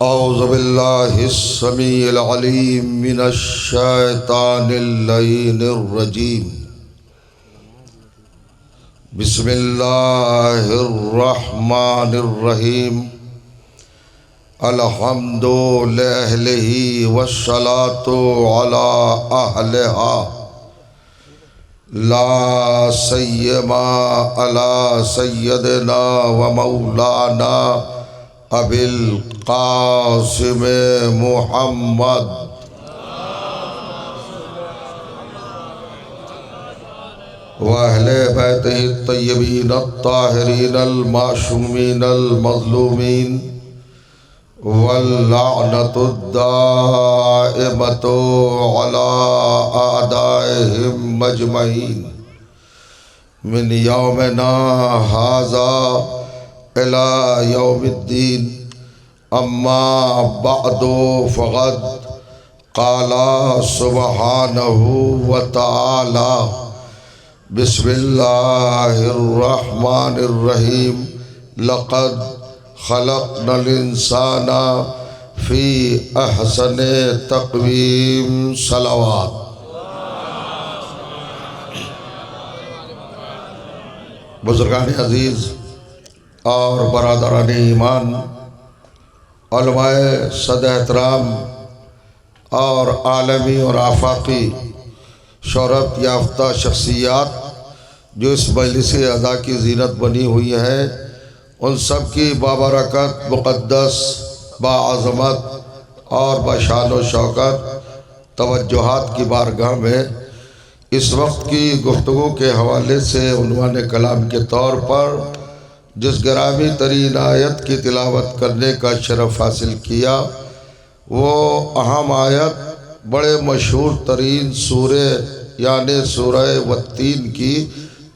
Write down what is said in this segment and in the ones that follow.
औज़ु बिल्लाहिस समीइल अलीम मिनश शैतानिर रजीम। बिस्मिल्लाहिर रहमानिर रहीम। अलहम्दु लिल्लाहि वस्सलातु अला अहलिहा ला सय्यमा अला सय्यदना व मौलाना अबिल कासिम मुहम्मद व अहले बैतिही तय्यबीन अत्ताहिरीन अल-मासूमीन अल-मज़लूमीन वल्लअनतु दाइमतु अला अअदाइहिम अजमईन मिन यौमिना हाज़ा इला यौमिद्दीन। अम्मा बअदु फ़क़द क़ाला सुब्हानहु व तआला बिस्मिल्लाहिर रहमानिर रहीम। लक़द ख़लक़नल इंसाना फ़ी अहसनि तक़वीम। सलावत। बुज़ुर्गान अज़ीज़ और बरादरान ईमान, उलमाए सद एहतराम और आलमी और आफाकी शोहरत याफ्ता शख्सियात जो इस मजलिस अज़ा की ज़ीनत बनी हुई हैं, उन सब की बाबरकत मुक़द्दस बाअज़मत और बशान व शौकत तवज्जुहात की बारगाह में इस वक्त की गुफ्तगू के हवाले से उन्वाने कलाम के तौर पर जिस ग्रामी तरीन आयत की तिलावत करने का शरफ़ हासिल किया, वो अहम आयत बड़े मशहूर तरीन सूरे यानि सूरह वत्तीन की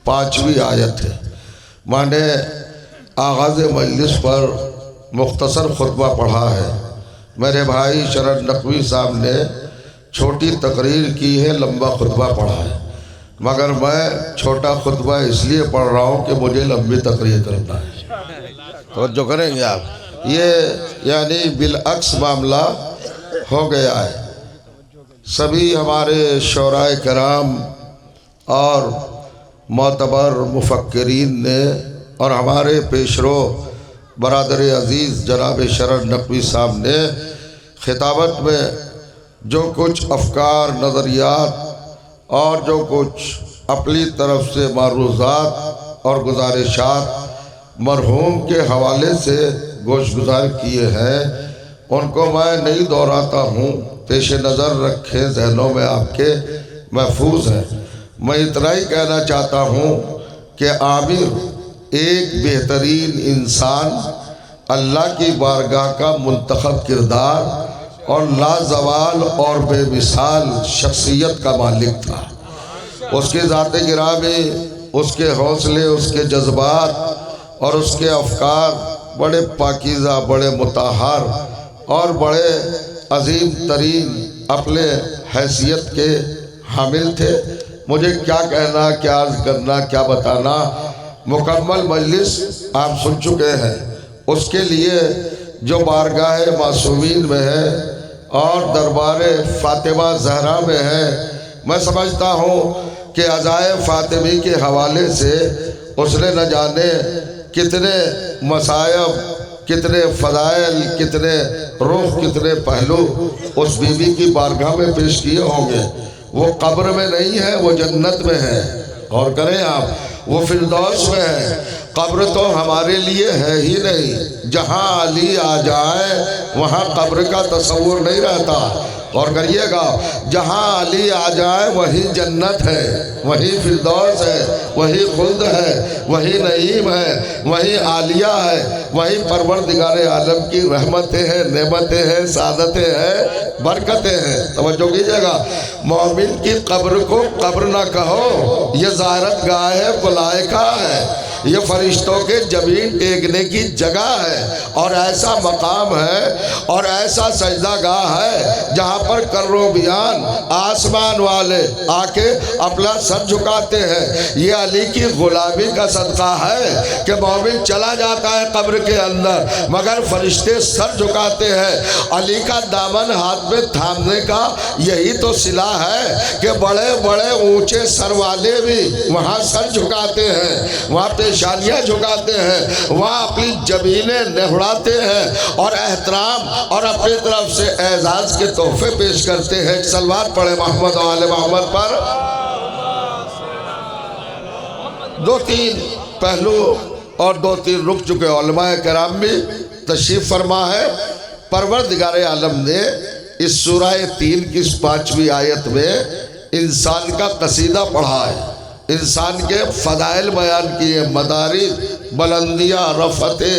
5वीं आयत है। माने आगाज़ मजलिस पर मुख्तसर खुतबा पढ़ा है। मेरे भाई शरद नकवी साहब ने छोटी तकरीर की है, लंबा खुतबा पढ़ा है, मगर मैं छोटा खुतबा इसलिए पढ़ रहा हूँ कि मुझे लंबी तकरीर करना है। तो जो करेंगे आप, ये यानी बिलअक्स मामला हो गया है। सभी हमारे शोराए कराम और मोतबर मुफक्किरीन ने और हमारे पेशरो बरादर अज़ीज़ जनाब शरद नकवी साहब ने खिताबत में जो कुछ अफकार, नज़रियात और जो कुछ अपनी तरफ से मारूज़ात और गुजारिशात मरहूम के हवाले से गोशगुजार किए हैं, उनको मैं नहीं दोहराता हूँ, पेश नज़र रखें, जहनों में आपके महफूज है। मैं इतना ही कहना चाहता हूँ कि आमिर एक बेहतरीन इंसान, अल्लाह की बारगाह का मुंतखब किरदार और लाजवाल और बेमिसाल शख्सियत का मालिक था। उसके ज़ाते गिरामी, उसके हौसले, उसके जज्बात और उसके अफकार बड़े पाकीज़ा, बड़े मुताहर और बड़े अजीम तरीन अपने हैसियत के हामिल थे। मुझे क्या कहना, क्या अर्ज़ करना, क्या बताना, मुकम्मल मजलिस आप सुन चुके हैं। उसके लिए जो बारगाह मासूमीन में है और दरबार फ़ातिमा ज़हरा में है, मैं समझता हूँ कि अज़ाए फ़ातिमी के हवाले से उसने न जाने कितने मसायब, कितने फ़ज़ाइल, कितने रुख, कितने पहलू उस बीबी की बारगाह में पेश किए होंगे। वो कब्र में नहीं है, वो जन्नत में है। गौर करें आप, वो फिरदौस में है। कब्र तो हमारे लिए है ही नहीं, जहाँ अली आ जाए वहाँ कब्र का तस्वुर नहीं रहता। और करिएगा, जहाँ अली आ जाए वही जन्नत है, वही फिरदौस है, वही खुल्द है, वही नईम है, वही आलिया है, वही परवरदिगार आलम की रहमतें हैं, नेमतें हैं, सादतें हैं, बरकतें हैं। तवज्जो कीजिएगा, मोमिन की कब्र को कब्र ना कहो, ये ज़ारत गाह है, मुलाइका है, ये फरिश्तों के जमीन टेकने की जगह है और ऐसा मकाम है और ऐसा सजदागाह है जहाँ पर करोड़ों बियान आसमान वाले आके अपना सर झुकाते हैं। ये अली की गुलामी का सदका है कि मोमिन चला जाता है कब्र कब्र के अंदर, मगर फरिश्ते सर झुकाते हैं। अली का दामन हाथ में थामने का यही तो सिला है कि बड़े बड़े ऊंचे सर वाले भी वहाँ सर झुकाते हैं, वहाँ पेशानियाँ झुकाते हैं, वहाँ अपनी जबीनें नहुड़ाते हैं और एहतराम और अपनी तरफ से एजाज के तोहफे पेश करते हैं। सलवात पढ़े मोहम्मद वाले मोहम्मद पर। दो तीन पहलू और दो तीन रुक चुके उलमाए किराम भी तशरीफ फरमा है। परवरदिगार आलम ने इस सूरह 3 की 5वीं आयत में इंसान का कसीदा पढ़ा है, इंसान के फ़दाइल बयान किए, मदारिज, बुलंदियाँ, रफ़ते,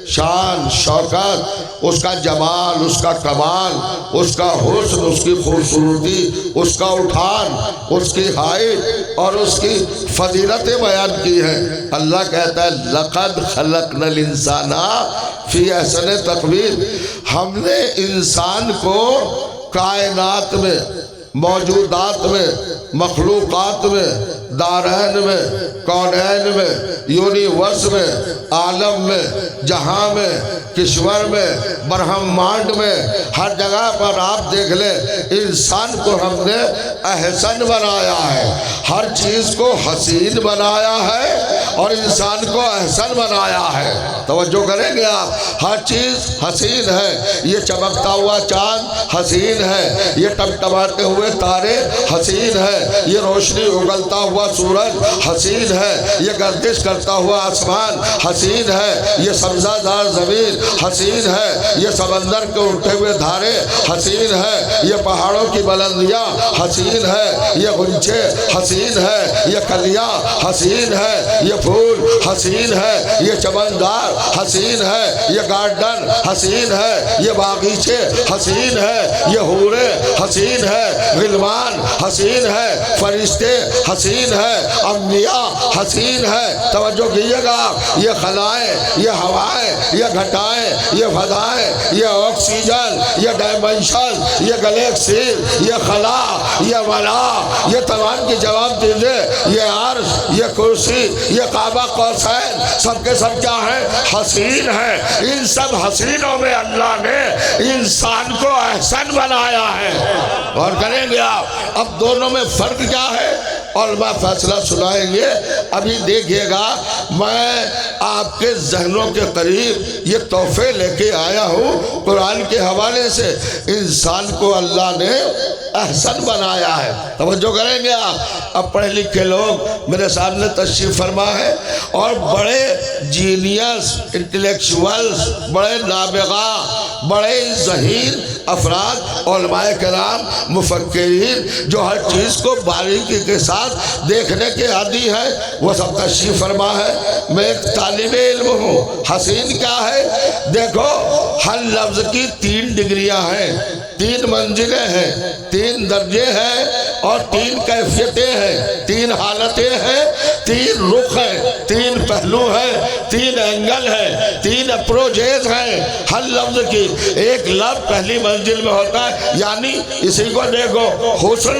शान, शौकत, उसका जमाल, उसका कमाल, उसका हुस्न, उसकी खूबसूरती, उसका उठान, उसकी हाइट और उसकी फजीलतें बयान की हैं। अल्लाह कहता है लक़द खलक़नल इंसाना फ़ी अहसन तक़वीम, हमने इंसान को कायनात में, मौजूदात में, मखलूक़ात में, दारैन में, कौनैन में, यूनिवर्स में, आलम में, जहां में, किश्वर में, ब्रह्मांड में, हर जगह पर आप देख ले इंसान को हमने अहसन बनाया है, हर चीज़ को हसीन बनाया है और इंसान को अहसन बनाया है। तवज्जो करेंगे आप, हर चीज़ हसीन है। ये चमकता हुआ चांद हसीन है, ये टमटमाते हुए तारे हसीन है, ये रोशनी उगलता हुआ सूरज हसीन है, ये गर्दिश करता हुआ आसमान हसीन है, ये सब्जादार ज़मीन हसीन है, ये समंदर के उठे हुए धारे हसीन है, ये पहाड़ों की बुलंदियाँ हसीन है, ये गुंचे हसीन है, ये कलियाँ हसीन है, ये फूल हसीन है, ये चमनदार हसीन है, ये गार्डन हसीन है, ये बागीचे हसीन है, ये हूरे हसीन है, गिलमान हसीन है, फरिश्ते हसीन है, अम्बिया हसीन है। तवज्जो कीजिएगा, ये खलाएं, ये हवाएं, ये घटाएं, ये फदाएं, ये ऑक्सीजन, ये डायमेंशन, ये गैलेक्सी, ये खला, ये वला, ये तमाम की जवाब चीजें, ये अर्श, ये कुर्सी, ये काबा कौसैन, सबके सब क्या है? हसीन है। इन सब हसीनों में अल्लाह ने इंसान को एहसन बनाया है। और करेंगे आप, अब दोनों में फर्क क्या है और मैं फैसला सुनाएंगे। अभी देखिएगा, मैं आपके जहनों के करीब ये तोहफे लेके आया हूँ कुरान के हवाले से। इंसान को अल्लाह ने एहसन बनाया है। तवज्जो करेंगे आप, अब पढ़े लिखे लोग मेरे सामने तशरीफ फरमा है और बड़े जीनियस, इंटेलेक्चुअल्स, बड़े नाबिगा, बड़े ज़हीन अफराद, उलमाए किराम, मुफक्किरीन, जो हर चीज़ को बारीकी के साथ देखने के आदी है, वो सब तशरीफ फरमा है। मैं एक तालिबे इल्म हूँ। हसीन क्या है? देखो, हर लफ्ज़ की 3 डिग्रियाँ हैं, 3 मंजिलें हैं, 3 दर्जे हैं और 3 कैफियतें हैं, 3 हालतें हैं, 3 रुख हैं, 3 पहलू हैं, 3 एंगल हैं, 3 अप्रोचेज हैं हर लफ्ज़ की। एक लफ्ज़ पहली मंजिल में होता है, यानी इसी को देखो, हुस्न,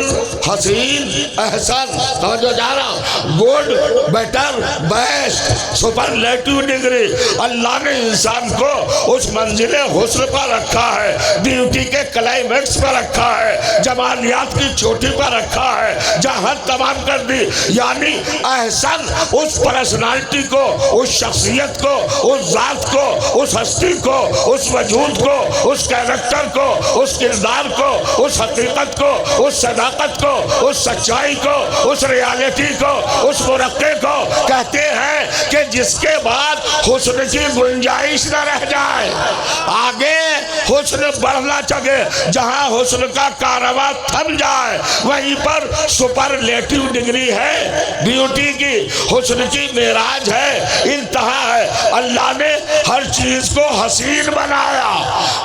हसीन, एहसन, समझो जा रहा, good, better, best, superlative degree. Allah ने इंसान को उस मंजिले हुस्न पर रखा है, ब्यूटी के क्लाइमेक्स पर रखा है, जमालियात की चोटी पर रखा है, जहाँ तमाम कर दी। यानी एहसन उस पर्सनालिटी को, उस शख्सियत को, उस जात को, उस हस्ती को, उस वजूद को, उस कैरेक्टर को, उस किरदार को, उस हकीकत को, उस सदाकत को, उस सच्चाई को, उस रियलिटी को, उस मुरक्के को कहते हैं कि जिसके बाद हुस्न की गुंजाइश न रह जाए, आगे हुस्न बढ़ना चाहिए, जहां हुस्न का कारवां थम जाए वहीं पर सुपरलेटिव डिग्री है, ब्यूटी की, हुस्न की मेराज है, इंतहा है। अल्लाह ने हर चीज को हसीन बनाया,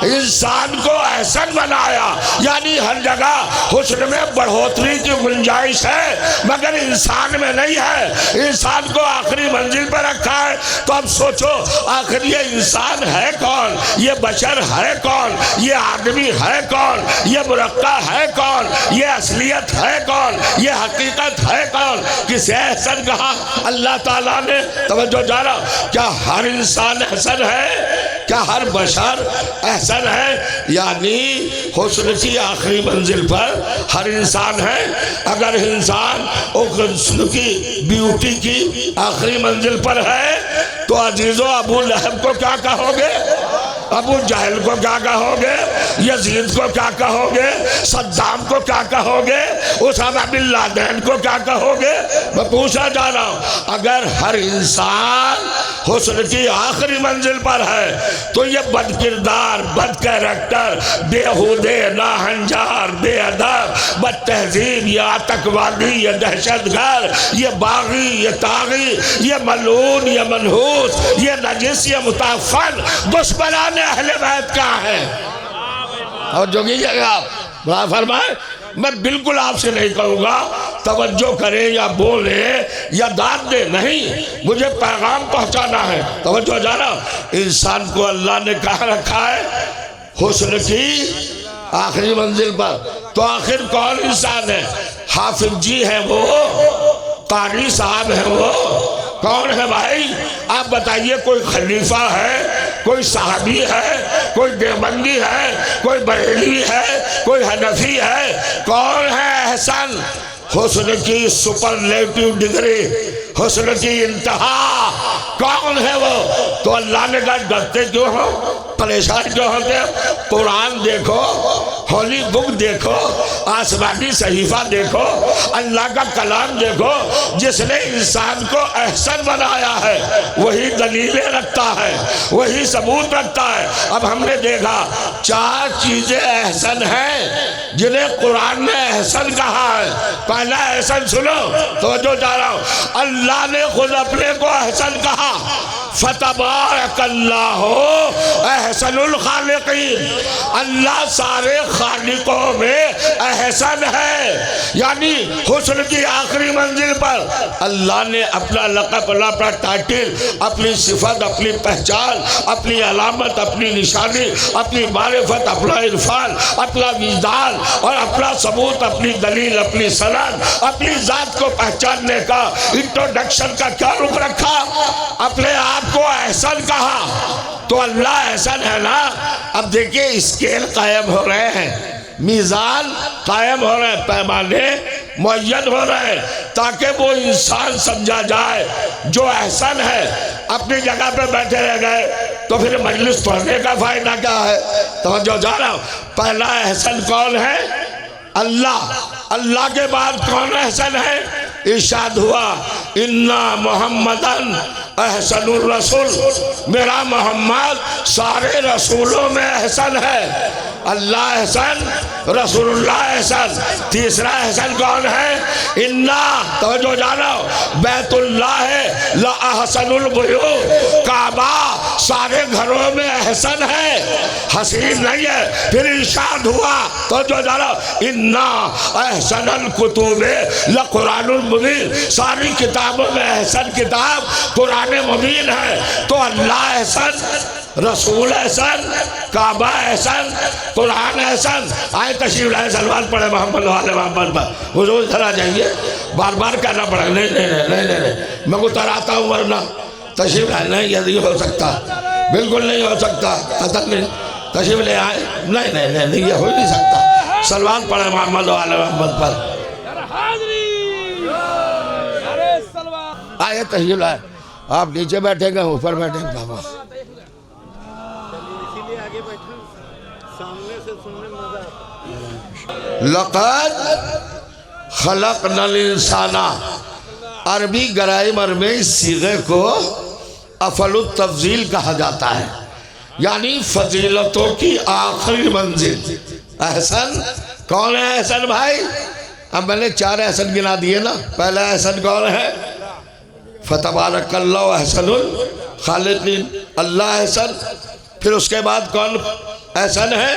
इंसान को एहसन बनाया, यानी हर जगह हुस्न में बढ़ोतरी की गुंजाइश है, मगर इंसान में नहीं है। इंसान को आखिरी मंजिल पर रखा है। तो अब सोचो, आखिर ये इंसान है कौन, ये बशर है कौन? कौन, ये आदमी है कौन, ये मुरक्का है कौन, ये असलियत है कौन, ये हकीकत है कौन, किसे एहसन कहा अल्लाह ताला ने? तवज्जो जाना, क्या हर इंसान एहसन है? क्या हर बशर एहसन है? यानी हुस्न की आखिरी मंजिल पर हर इंसान है। अगर इंसान हुस्न की ब्यूटी की आखिरी मंजिल पर है तो अजीजों अबू लहब को क्या कहोगे, अबू जहल को क्या कहोगे, यजीद को क्या कहोगे, सद्दाम को क्या कहोगे, उसामा बिन लादेन को क्या कहोगे? मैं पूछा जा रहा हूं, अगर हर इंसान हुस्न की आखिरी मंजिल पर है तो ये बदकिरदार, बद कैरेक्टर, बेहुदे, नाहंजार, बेअदब, बदतहजीब, ये आतंकवादी, ये दहशतगर्द, ये बागी, ये तागी, ये मलून, ये मनहूस, ये नजिस, ये मुताफन दुश्मनान अहले बैत का है। और जो कीजिएगा आप बड़ा फरमाए, मैं बिल्कुल आपसे नहीं कहूँगा तवज्जो करें या बोले या दाद दे, नहीं, मुझे पैगाम पहुँचाना है। तवज्जो जाना, इंसान को अल्लाह ने कहा रखा है हुस्न की आखिरी मंजिल पर। तो आखिर कौन इंसान है? हाफिज जी है वो, कारी साहब है वो, कौन है भाई? आप बताइए, कोई खलीफा है, कोई साहबी है, कोई देवबंदी है, कोई बरेली है, कोई हनफी है? कौन है एहसन? हुस्न की सुपरलेटिव डिग्री, हुस्न की इंतहा, कौन है वो? तो अल्लाह ने कहा डरते क्यों हो, परेशान क्यों होते? कुरान देखो, होली बुक देखो, आसमानी सहीफा देखो, अल्लाह का कलाम देखो। जिसने इंसान को एहसन बनाया है वही दलीलें रखता है, वही सबूत रखता है। अब हमने देखा 4 चीजें एहसन हैं जिन्हें कुरान ने एहसन कहा है। पहला एहसन सुनो, तो जो जा रहा हूं, अल्लाह ने खुद अपने को एहसन कहा, फतबारकल्लाहु अहसनुल खालिकीन। अल्लाह सारे खालिकों में एहसन है। यानी हुस्न की आखिरी मंजिल पर अल्लाह ने अपना लक़ब, अपना टाइटल, अपनी सिफत, अपनी पहचान, अपनी अलामत, अपनी निशानी, अपनी मारिफत, अपना इरफान, अपना विजदान और अपना सबूत, अपनी दलील, अपनी सनद, अपनी जात को पहचानने का इंट्रोडक्शन का क्या रूप रखा? अपने आप को एहसन कहा। तो अल्लाह एहसन है ना। अब देखिए स्केल कायम हो रहे हैं, मीज़ान कायम हो रहे हैं, पैमाने मुअय्यन हो रहे हैं, ताकि वो इंसान समझा जाए जो एहसन है। अपनी जगह पे बैठे रह गए तो फिर मजलिस पढ़ने का फायदा क्या है? तो जो जा रहा हूं, पहला एहसन कौन है? अल्लाह। अल्लाह के बाद कौन एहसन है? इरशाद हुआ, इन्ना मोहम्मदन अहसनुर रसूल, मेरा मोहम्मद सारे रसूलों में एहसन है। अल्लाह एहसन, रसूलुल्लाह एहसन। तीसरा एहसन कौन है? इन्ना, तो जो जानो, बैतुल्लाह है ला अहसनुल बुयूत, काबा सारे घरों में एहसन है, हसीन नहीं है। फिर इरशाद हुआ, तो जो जानो, इन्ना अहसनल कुतुबे ला कुरानुल मुबीन, सारी किताबों में एहसन किताब कुरान मुबीन है। तो अल्लाह एहसन, रसूल एहसन, काबा एहसन, कुरान एहसन। आए तशरीफ लाए, सलवान पढ़े मोहम्मद वाले मोहम्मद पर। हुजूर इधर आ जाइए, बार बार कहना पड़ेगा। नहीं नहीं नहीं नहीं नहीं, मैं उतराता हूँ वरना तशरीफ लाए। नहीं, ये नहीं हो सकता, बिल्कुल नहीं हो सकता, कतल नहीं। तशरीफ ले आए, नहीं नहीं नहीं नहीं, ये हो ही नहीं सकता। सलवान पढ़े मोहम्मद वाले मोहम्मद पर। आए तशरीफ लाए, आप नीचे बैठेंगे, ऊपर बैठेंगे बाबा। लक़द खलक़नल इंसाना, अरबी ग्रामर में इस सीगे को अफलुत तफजील कहा जाता है, यानी फजीलतों की आखिरी मंजिल। एहसन कौन है? एहसन भाई, अब मैंने 4 एहसन गिना दिए ना। पहला एहसन कौन है? फतबारकल्लाहु अहसनुल खालिकीन, अल्लाह एहसन। फिर उसके बाद कौन एहसन है?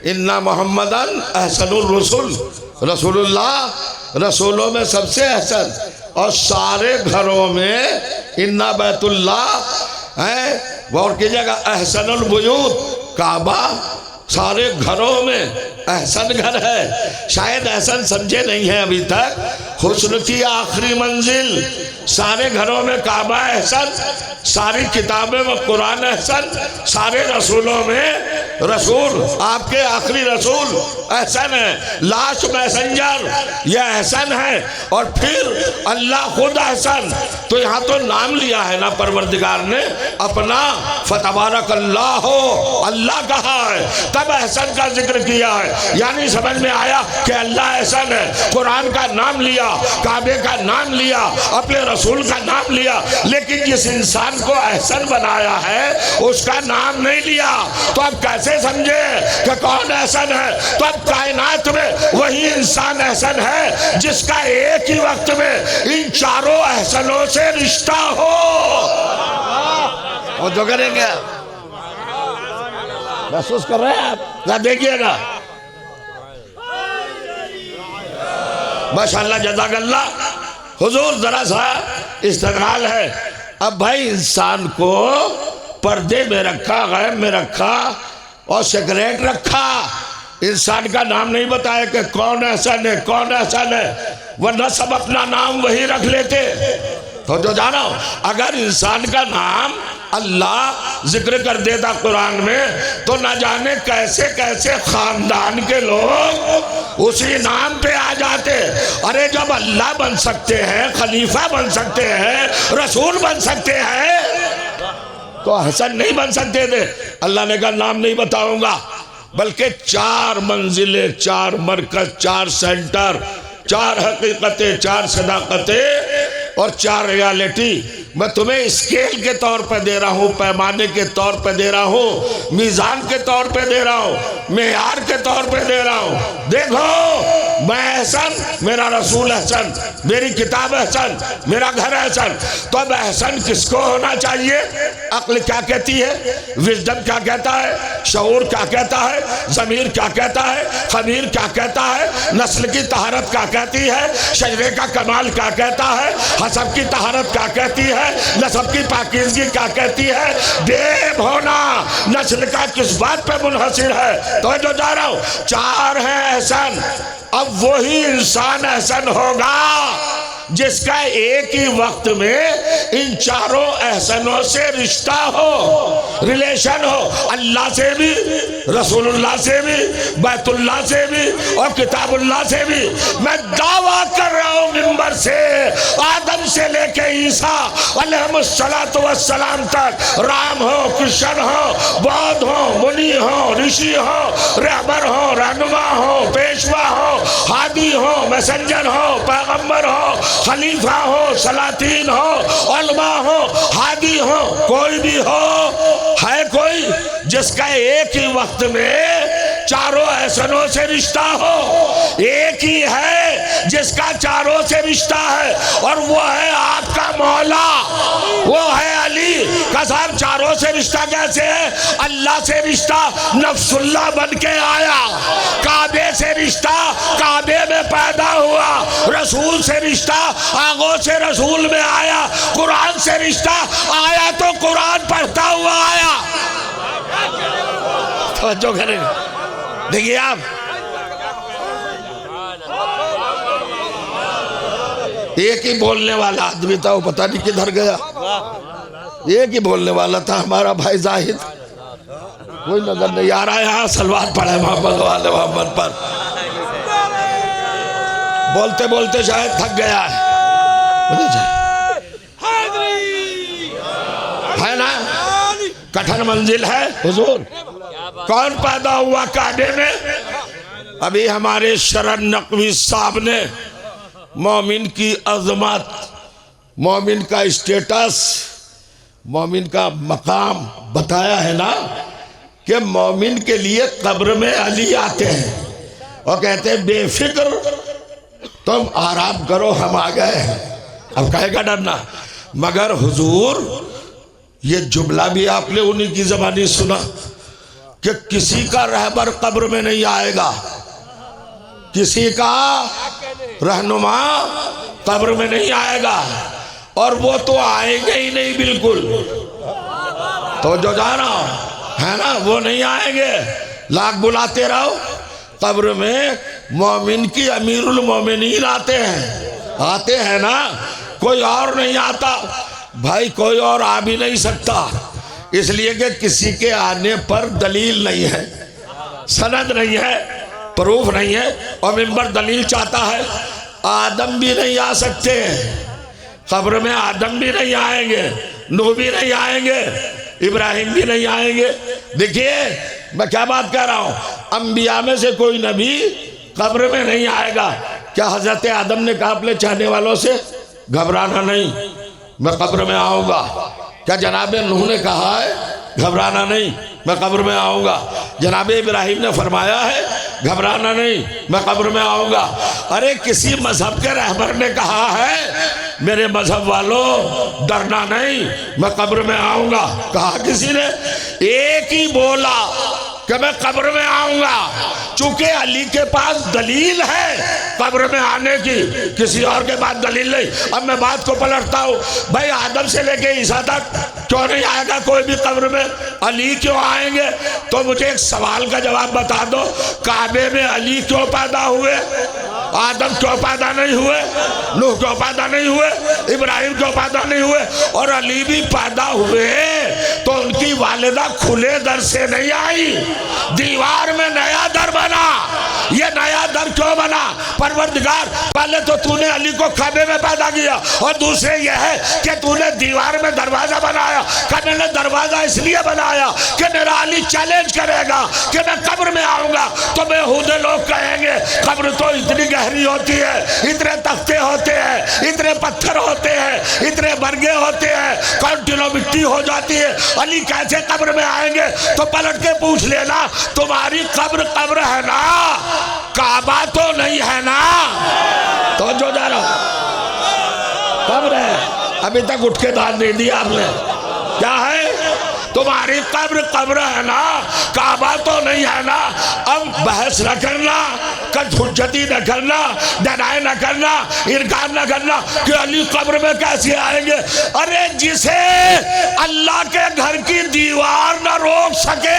इन्ना मोहम्मदन अहसनुर रसूल, रसूलुल्लाह रसूलों में सबसे एहसन। और सारे घरों में इन्ना बैतुल्लाह है, गौर कीजिएगा, अहसनुल बुयूत, काबा सारे घरों में एहसन घर है। शायद एहसन समझे नहीं है अभी तक। हुस्न की आखिरी मंजिल, सारे घरों में काबा एहसन, सारी किताबें में कुरान एहसन, सारे रसूलों में रसूल, आपके आखिरी रसूल एहसन है। लास्ट मैसेंजर यह एहसन है, और फिर अल्लाह खुद एहसन। तो यहाँ तो नाम लिया है ना परवरदिगार ने अपना, फतबारक अल्लाह हो, अल्लाह कहा है, तब एहसन का जिक्र किया है। यानी समझ में आया कि अल्लाह एहसन है। कुरान का नाम लिया, काबे का नाम लिया, अपने रसूल का नाम लिया, लेकिन जिस इंसान को एहसन बनाया है उसका नाम नहीं लिया। तो अब कैसे समझे कि कौन एहसन है? तो अब कायनात में वही इंसान एहसन है जिसका एक ही वक्त में इन चारों एहसनों से रिश्ता हो। और जो करेंगे महसूस कर रहे हैं आप, ना देखिएगा। माशाअल्लाह, जज़ाकल्लाह। हुजूर जरा सा इस्तक़बाल है। अब भाई इंसान को पर्दे में रखा, गैब में रखा और सिगरेट रखा। इंसान का नाम नहीं बताया कि कौन एहसन है, कौन एहसन है, वरना सब अपना नाम वही रख लेते। तो जो जानो, अगर इंसान का नाम अल्लाह जिक्र कर देता कुरान में, तो न जाने कैसे कैसे खानदान के लोग उसी नाम पे आ जाते। अरे जब अल्लाह बन सकते हैं, खलीफा बन सकते हैं, रसूल बन सकते हैं, तो हसन नहीं बन सकते थे? अल्लाह ने कहा नाम नहीं बताऊंगा, बल्कि 4 मंजिलें, 4 मरकज, 4 सेंटर, 4 हकीकतें, 4 सदाकतें और 4 रियलिटी मैं तुम्हें स्केल के तौर पर दे रहा हूँ, पैमाने के तौर पर दे रहा हूँ, मीज़ान के तौर पे दे रहा हूँ, मेयार के तौर पे दे रहा हूँ। देखो, मैं एहसन, मेरा रसूल एहसन, मेरी किताब एहसन, मेरा घर एहसन। तो अब एहसन किसको होना चाहिए? अक्ल क्या कहती है, विजडम क्या कहता है, शऊर क्या कहता है, ज़मीर क्या कहता है, खमीर क्या कहता है, नस्ल की तहारत क्या कहती है, शजरे का कमाल क्या कहता है, हसब की तहारत क्या कहती है, नस्ब की पाकीज़गी क्या कहती है, देव होना नस्ल का किस बात पे मुनहसिर है। तो जो जा रहा हूं, 4 है एहसन। अब वही इंसान एहसन होगा जिसका एक ही वक्त में इन चारों एहसनों से रिश्ता हो, रिलेशन हो। अल्लाह से भी, रसूलुल्लाह से भी, बैतुल्लाह से भी और किताबुल्लाह से भी। मैं दावा कर रहा हूँ मिंबर से, आदम से लेके ईसा अलैहिस्सलातु वस्सलाम तक, राम हो, कृष्ण हो, बौद्ध हो, मुनि हो, ऋषि हो, रहबर हो, रहनुमा हो, पेशवा हो, हादी हो, मैसेंजर हो, पैगंबर हो, खलीफा हो, सलातीन हो, उलमा हो, हादी हो, कोई भी हो, है कोई जिसका एक ही वक्त में चारों एहसनों से रिश्ता हो? एक ही है जिसका चारों से रिश्ता है, और वो है आपका मौला, वो है अली का साहब। चारों से रिश्ता कैसे है? अल्लाह से रिश्ता नफ्सुल्लाह बन के आया, काबे से रिश्ता काबे में पैदा हुआ, रसूल से रिश्ता आगों से रसूल में आया, कुरान से रिश्ता आया तो कुरान पढ़ता हुआ आया। तवज्जो करें, देखिए आप, एक ही बोलने वाला आदमी था, वो पता नहीं किधर गया। एक ही बोलने वाला था हमारा भाई जाहिद, कोई नजर नहीं आ रहा है। यहाँ सलवात पढ़े मोहम्मद वाले मोहम्मद पर, बोलते बोलते शायद थक गया है ना। कठिन मंजिल है हुजूर। कौन पैदा हुआ काबे में? अभी हमारे शरण नकवी साहब ने मोमिन की अजमत, मोमिन का स्टेटस, मोमिन का मकाम बताया है ना, कि मोमिन के लिए कब्र में अली आते हैं और कहते हैं बेफिक्र तुम आराम करो, हम आ गए हैं। अब कहेगा डरना? मगर हुजूर, ये जुमला भी आपने उन्हीं की ज़बानी सुना कि किसी का रहबर कब्र में नहीं आएगा, किसी का रहनुमा कब्र में नहीं आएगा, और वो तो आएंगे ही नहीं बिल्कुल। तो जो जाना है ना, वो नहीं आएंगे। लाख बुलाते रहो, कब्र में मोमिन की अमीरुल मोमिनीन आते हैं ना, कोई और नहीं आता भाई, कोई और आ भी नहीं सकता, इसलिए कि किसी के आने पर दलील नहीं है, सनद नहीं है, प्रूफ नहीं है। और मिंबर दलील चाहता है, आदम भी नहीं आ सकते कब्र में, आदम भी नहीं आएंगे, नूह भी नहीं आएंगे, इब्राहिम भी नहीं आएंगे। देखिए मैं क्या बात कर रहा हूँ, अंबिया में से कोई नबी कब्र में नहीं आएगा। क्या हजरत आदम ने कहा अपने चाहने वालों से घबराना नहीं, मैं कब्र में आऊँगा? क्या जनाब नूह ने कहा है घबराना नहीं, मैं कब्र में आऊँगा? जनाब इब्राहिम ने फरमाया है घबराना नहीं, मैं कब्र में आऊँगा? अरे किसी मजहब के रहबर ने कहा है मेरे मजहब वालों डरना नहीं, मैं कब्र में आऊँगा? कहा किसी ने? एक ही बोला कि मैं कब्र में आऊँगा। चूंकि अली के पास दलील है कब्र में आने की, किसी और के पास दलील नहीं। अब मैं बात को पलटता हूँ, भाई आदम से लेके ईसा तक क्यों नहीं आएगा कोई भी कब्र में, अली क्यों आएंगे? तो मुझे एक सवाल का जवाब बता दो, काबे में अली क्यों पैदा हुए? आदम क्यों पैदा नहीं हुए? नूह क्यों पैदा नहीं हुए? इब्राहिम क्यों पैदा नहीं हुए? और अली भी पैदा हुए तो उनकी वालिदा खुले दर से नहीं आई, दीवार में नया दर बना। ये नया दर क्यों बना? परवरदिगार पहले तो तूने अली को काबे में पैदा किया, और दूसरे ये है कि तूने दीवार में दरवाजा बनाया। कि मैंने दरवाजा इसलिए बनाया कि मेरा अली चैलेंज करेगा कि मैं कब्र में आऊंगा तो बेहूदे लोग कहेंगे कब्र तो इतनी गहरी होती है, इतने तख्ते होते हैं, इतने पत्थर होते हैं, इतने बरगे होते हैं, कौन किलो मिट्टी हो जाती है, अली कैसे कब्र में आएंगे? तो पलट के पूछ लेना, तुम्हारी कब्र कब्र है ना, काबा तो नहीं है ना? तो जो जा रहा कब्र है, अभी तक उठ के दाद नहीं दिया आपने। क्या है? तुम्हारी कब्र कब्र है ना, काबा तो नहीं है ना। अब बहस न करना, हुज्जती न करना, डराए न करना, इनकार न करना कि अली कब्र में कैसे आएंगे। अरे जिसे अल्लाह के घर की दीवार न रोक सके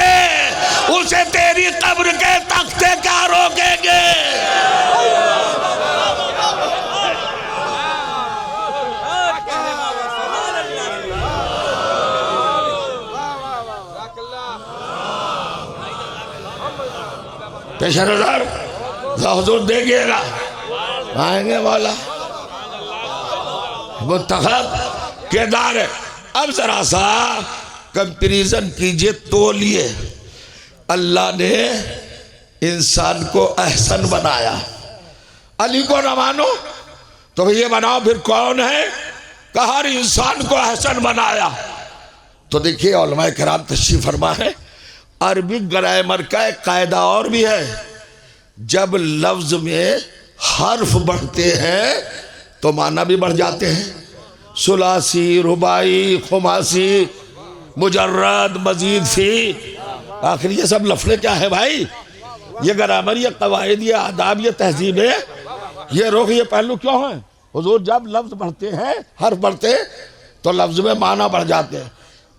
उसे तेरी कब्र के तख्ते क्या रोकेंगे? पेशा नजर हुजूर देखिएगा, आएंगे मौला मुंतखब केदार है। अब जरा सा कंपेरिजन कीजिए, तोलिए। अल्लाह ने इंसान को अहसन बनाया, अली को न मानो तो ये बनाओ फिर कौन है? कहा हर इंसान को अहसन बनाया। तो देखिए उलमाए किराम तशरीफ फरमा है, अरबी ग्रामर का एक कायदा और भी है, जब लफ्ज में हर्फ बढ़ते हैं तो माना भी बढ़ जाते हैं। सुलासी, रुबाई, खुमासी, मुजर्रद, मजीद, फी, आखिर ये सब लफड़े क्या है भाई? ये ग्रामर, ये कवायद, ये आदाब, ये तहजीब है, ये रुख, ये पहलू क्यों है? हुजूर जब लफ्ज बढ़ते हैं, हर्फ बढ़ते हैं तो लफ्ज में माना बढ़ जाते हैं।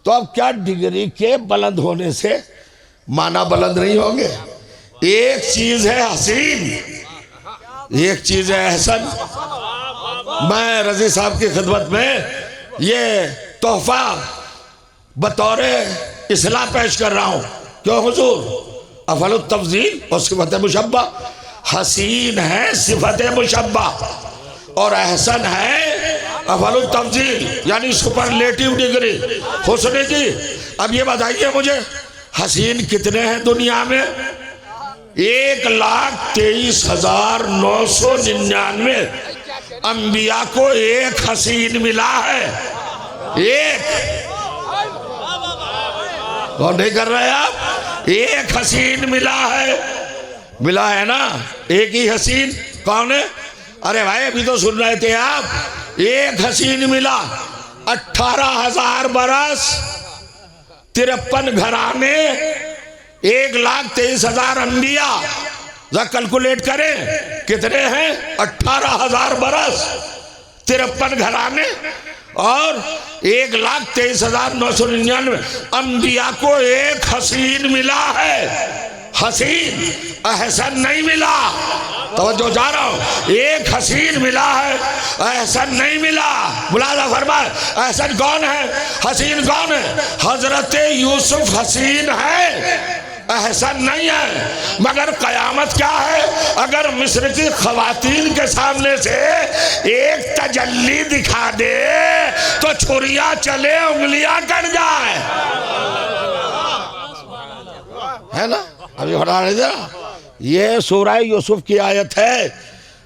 तो अब क्या डिग्री के बुलंद होने से माना बुलंद नहीं होंगे? एक चीज है हसीन, एक चीज है एहसन। मैं रजी साहब की खिदमत में ये तोहफा बतौर इस्लाह पेश कर रहा हूँ। क्यों हुजूर? अफल तफजील और सिफत मुशब्बा। हसीन है सिफत मुशब्बा और एहसन है अफल तफजील, यानी सुपरलेटिव डिग्री हुस्न की। अब ये बताइए मुझे, हसीन कितने हैं दुनिया में? 1,23,999 अंबिया को एक हसीन मिला है। एक और नहीं कर रहे आप? एक हसीन मिला है ना, एक ही हसीन। कौन है? अरे भाई अभी तो सुन रहे थे आप, एक हसीन मिला। 18,000 बरस, 53 घराने, 1,23,000 अंबिया। जरा कैलकुलेट करें कितने हैं? 18,000 बरस, 53 घराने और 1,23,999 अंबिया को एक हसीन मिला है, हसीन, अहसन नहीं मिला। तवज्जो जा रहा हूं, एक हसीन मिला है, अहसन नहीं मिला। मुलाजा फरमाए, अहसन कौन है, हसीन कौन है? हजरत यूसुफ हसीन है, अहसन नहीं है। मगर कयामत क्या है, अगर मिस्र की खवातीन के सामने से एक तजल्ली दिखा दे तो छुरियां चले, उंगलियां कट जाए, है ना। अभी हटा रहे थे, ये सूरह यूसुफ की आयत है,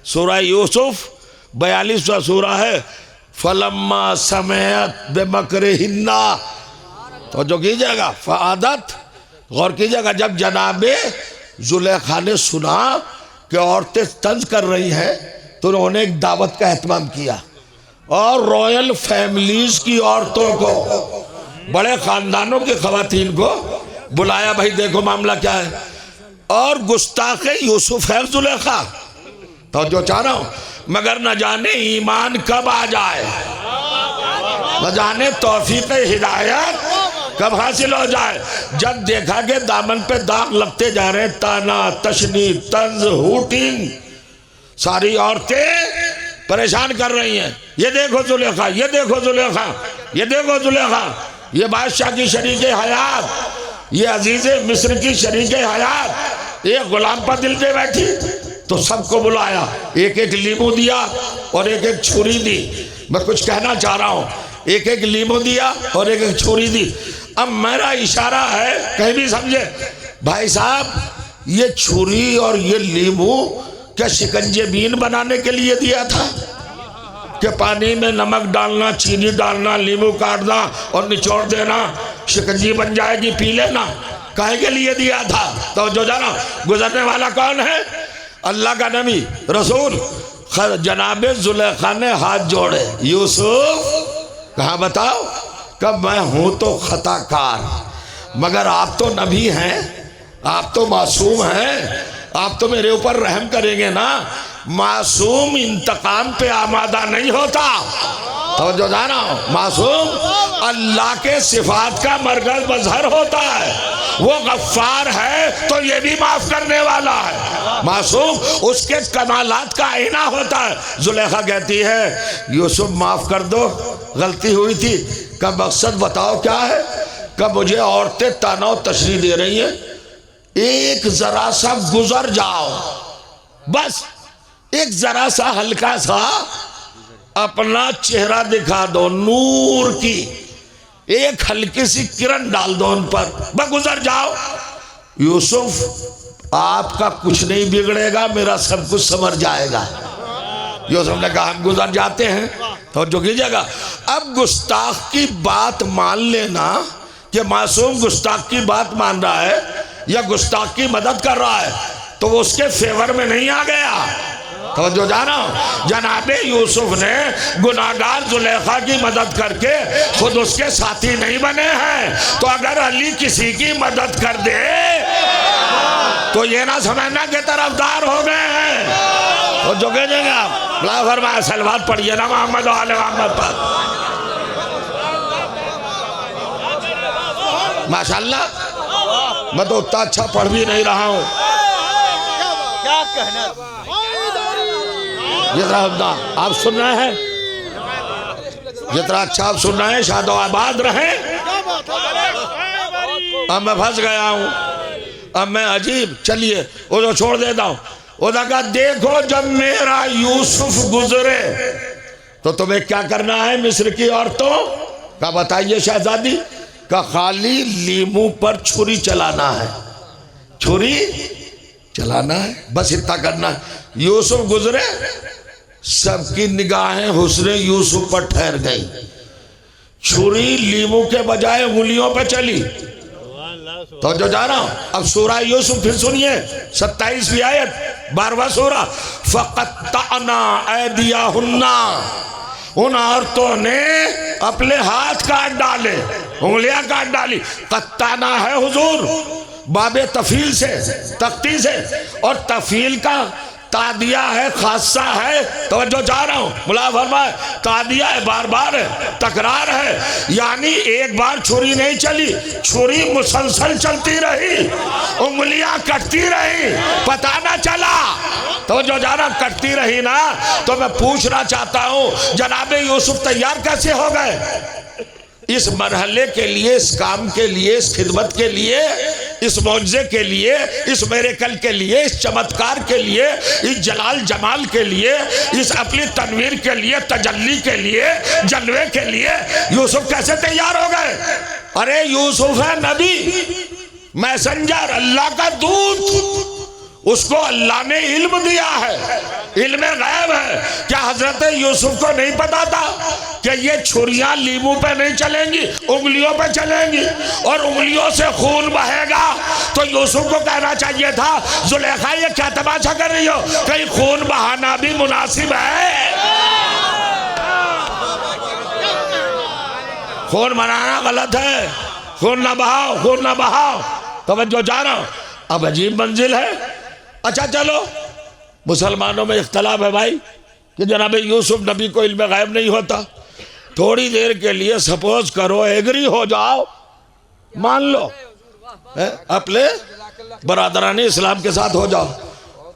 सूरह यूसुफ 42वां सूरा है। फलम्मा समेत बेमकरिहिन्ना, तो जो कीजिएगा फ़आदत, गौर कीजिएगा, जब जनाबे जुलेखा ने सुना कि औरतें तंज कर रही हैं तो उन्होंने एक दावत का एहतमाम किया और रॉयल फैमिलीज की औरतों को, बड़े खानदानों की खवातीन को बुलाया, भाई देखो मामला क्या है। और गुस्ताखे यूसुफ है जुलेखा, तो जो चाह रहा हूं, मगर न जाने ईमान कब आ जाए, न जाने तौफीक हिदायत कब हासिल हो जाए। जब देखा कि दामन पे दाग लगते जा रहे हैं, ताना तशनी तंज हूटिंग, सारी औरतें परेशान कर रही हैं, ये देखो जुलेखा, ये देखो जुलेखा, ये देखो जुलेखा, ये बादशाह की शरीके हयात, ये अजीज मिस्र की शरीके हयात, ये गुलाम पर दिल पे बैठी। तो सबको बुलाया, एक एक लीमू दिया और एक एक छुरी दी। मैं कुछ कहना चाह रहा हूँ, एक एक लीमू दिया और एक एक छुरी दी। अब मेरा इशारा है, कहीं भी समझे भाई साहब, ये छुरी और ये लीमू क्या शिकंजे बीन बनाने के लिए दिया था कि पानी में नमक डालना, चीनी डालना, लीमू काटना और निचोड़ देना, शिकंजी बन जाएगी, पी लेना, काहे के लिए दिया था? तो जो जाना गुजरने वाला कौन है? अल्लाह का नबी रसूल जनाबे जुलेखा ने हाथ जोड़े, यूसुफ कहाँ बताओ, कब मैं हूं तो खताकार, मगर आप तो नबी हैं, आप तो मासूम हैं, आप तो मेरे ऊपर रहम करेंगे ना। मासूम इंतकाम पे आमादा नहीं होता, तो जो जाना मासूम अल्लाह के सिफात का मरकज मजहर होता है। वो गफ्फार है तो ये भी माफ करने वाला है, मासूम उसके कमालात का आईना होता है। जुलेखा कहती है यूसुफ माफ कर दो, गलती हुई थी। का मकसद बताओ क्या है? कब मुझे औरतें ताना तशरीह दे रही हैं, एक जरा सा गुजर जाओ, बस एक जरा सा हल्का सा अपना चेहरा दिखा दो, नूर की एक हल्की सी किरण डाल दो उन पर, बस गुजर जाओ। यूसुफ आपका कुछ नहीं बिगड़ेगा, मेरा सब कुछ समझ जाएगा। यूसुफ ने कहा हम गुजर जाते हैं, तो जो कीजिएगा। अब गुस्ताख की बात मान लेना कि मासूम गुस्ताख की बात मान रहा है या गुस्ताख की मदद कर रहा है, तो वो उसके फेवर में नहीं आ गया। तो जो जाना जनाबे यूसुफ ने गुनाहगार जुलेखा की मदद करके खुद उसके साथी नहीं बने हैं। तो अगर अली किसी की मदद कर दे तो ये ना समझना के तरफदार हो गए हैं। तो जो कह देंगे आप फरमाया सलवात पढ़िए ना मोहम्मद और आले मोहम्मद पर, माशाल्लाह। मैं तो उतना अच्छा पढ़ भी नहीं रहा हूँ, क्या कहना, जितना आप सुन रहे हैं, जितना अच्छा आप सुन रहे हैं, शाद आबाद रहे। अब मैं फंस गया हूँ, अब मैं अजीब, चलिए वो तो छोड़ देता हूँ। उधर का देखो जब मेरा यूसुफ गुजरे तो तुम्हें क्या करना है मिस्र की औरतों का, बताइए शहजादी का, खाली लीमू पर छुरी चलाना है, छुरी चलाना है, बस इतना करना है। यूसुफ गुजरे, सबकी निगाहें हुस्न यूसुफ पर ठहर गई, छुरी लीमू के बजाय उंगलियों पर चली। तो जो जा रहा हूं अब सूरा यूसुफ फिर सुनिए, 27वीं आयत, 12वां सूरा। फ़क़त्तअना ऐदियहुन्ना, उन औरतों ने अपने हाथ काट डाले, उंगलियां काट डाली। कत्ताना है हुजूर बाबे तफील से, तख्ती से, और तादिया है, खासा है, तवज्जो जा रहा हूँ, मुला फरमाए तादिया है, बार बार है, तकरार है, यानी एक बार छुरी नहीं चली, छुरी मुसलसल चलती रही, उंगलियां कटती रही, पता ना चला। तो जो जाना कटती रही ना, तो मैं पूछना चाहता हूं जनाबे यूसुफ तैयार कैसे हो गए इस मरहले के लिए, इस काम के लिए, इस खिदमत के लिए, इस मौजे के लिए, इस मेरेकल के लिए, इस चमत्कार के लिए, इस जलाल जमाल के लिए, इस अपनी तनवीर के लिए, तजल्ली के लिए, जलवे के लिए यूसुफ कैसे तैयार हो गए? अरे यूसुफ है नबी, मैसेंजर, अल्लाह का दूत, उसको अल्लाह ने इल्म दिया है, इल्म गैब है। क्या हजरत यूसुफ को नहीं पता था कि ये छुरियां लीमू पे नहीं चलेंगी, उंगलियों पे चलेंगी और उंगलियों से खून बहेगा? तो यूसुफ को कहना चाहिए था, जुलेखा ये क्या तमाशा कर रही हो, कहीं खून बहाना भी मुनासिब है? खून बनाना गलत है, खून ना बहाओ, खून ना बहाओ। तवज्जो जा रहा हूं, अब अजीब मंजिल है। अच्छा चलो, मुसलमानों में इख्तलाफ है भाई कि जनाब यूसुफ नबी को इल्म गायब नहीं होता। थोड़ी देर के लिए सपोज करो, एग्री हो जाओ, मान लो, अपने बरादरानी इस्लाम के साथ हो जाओ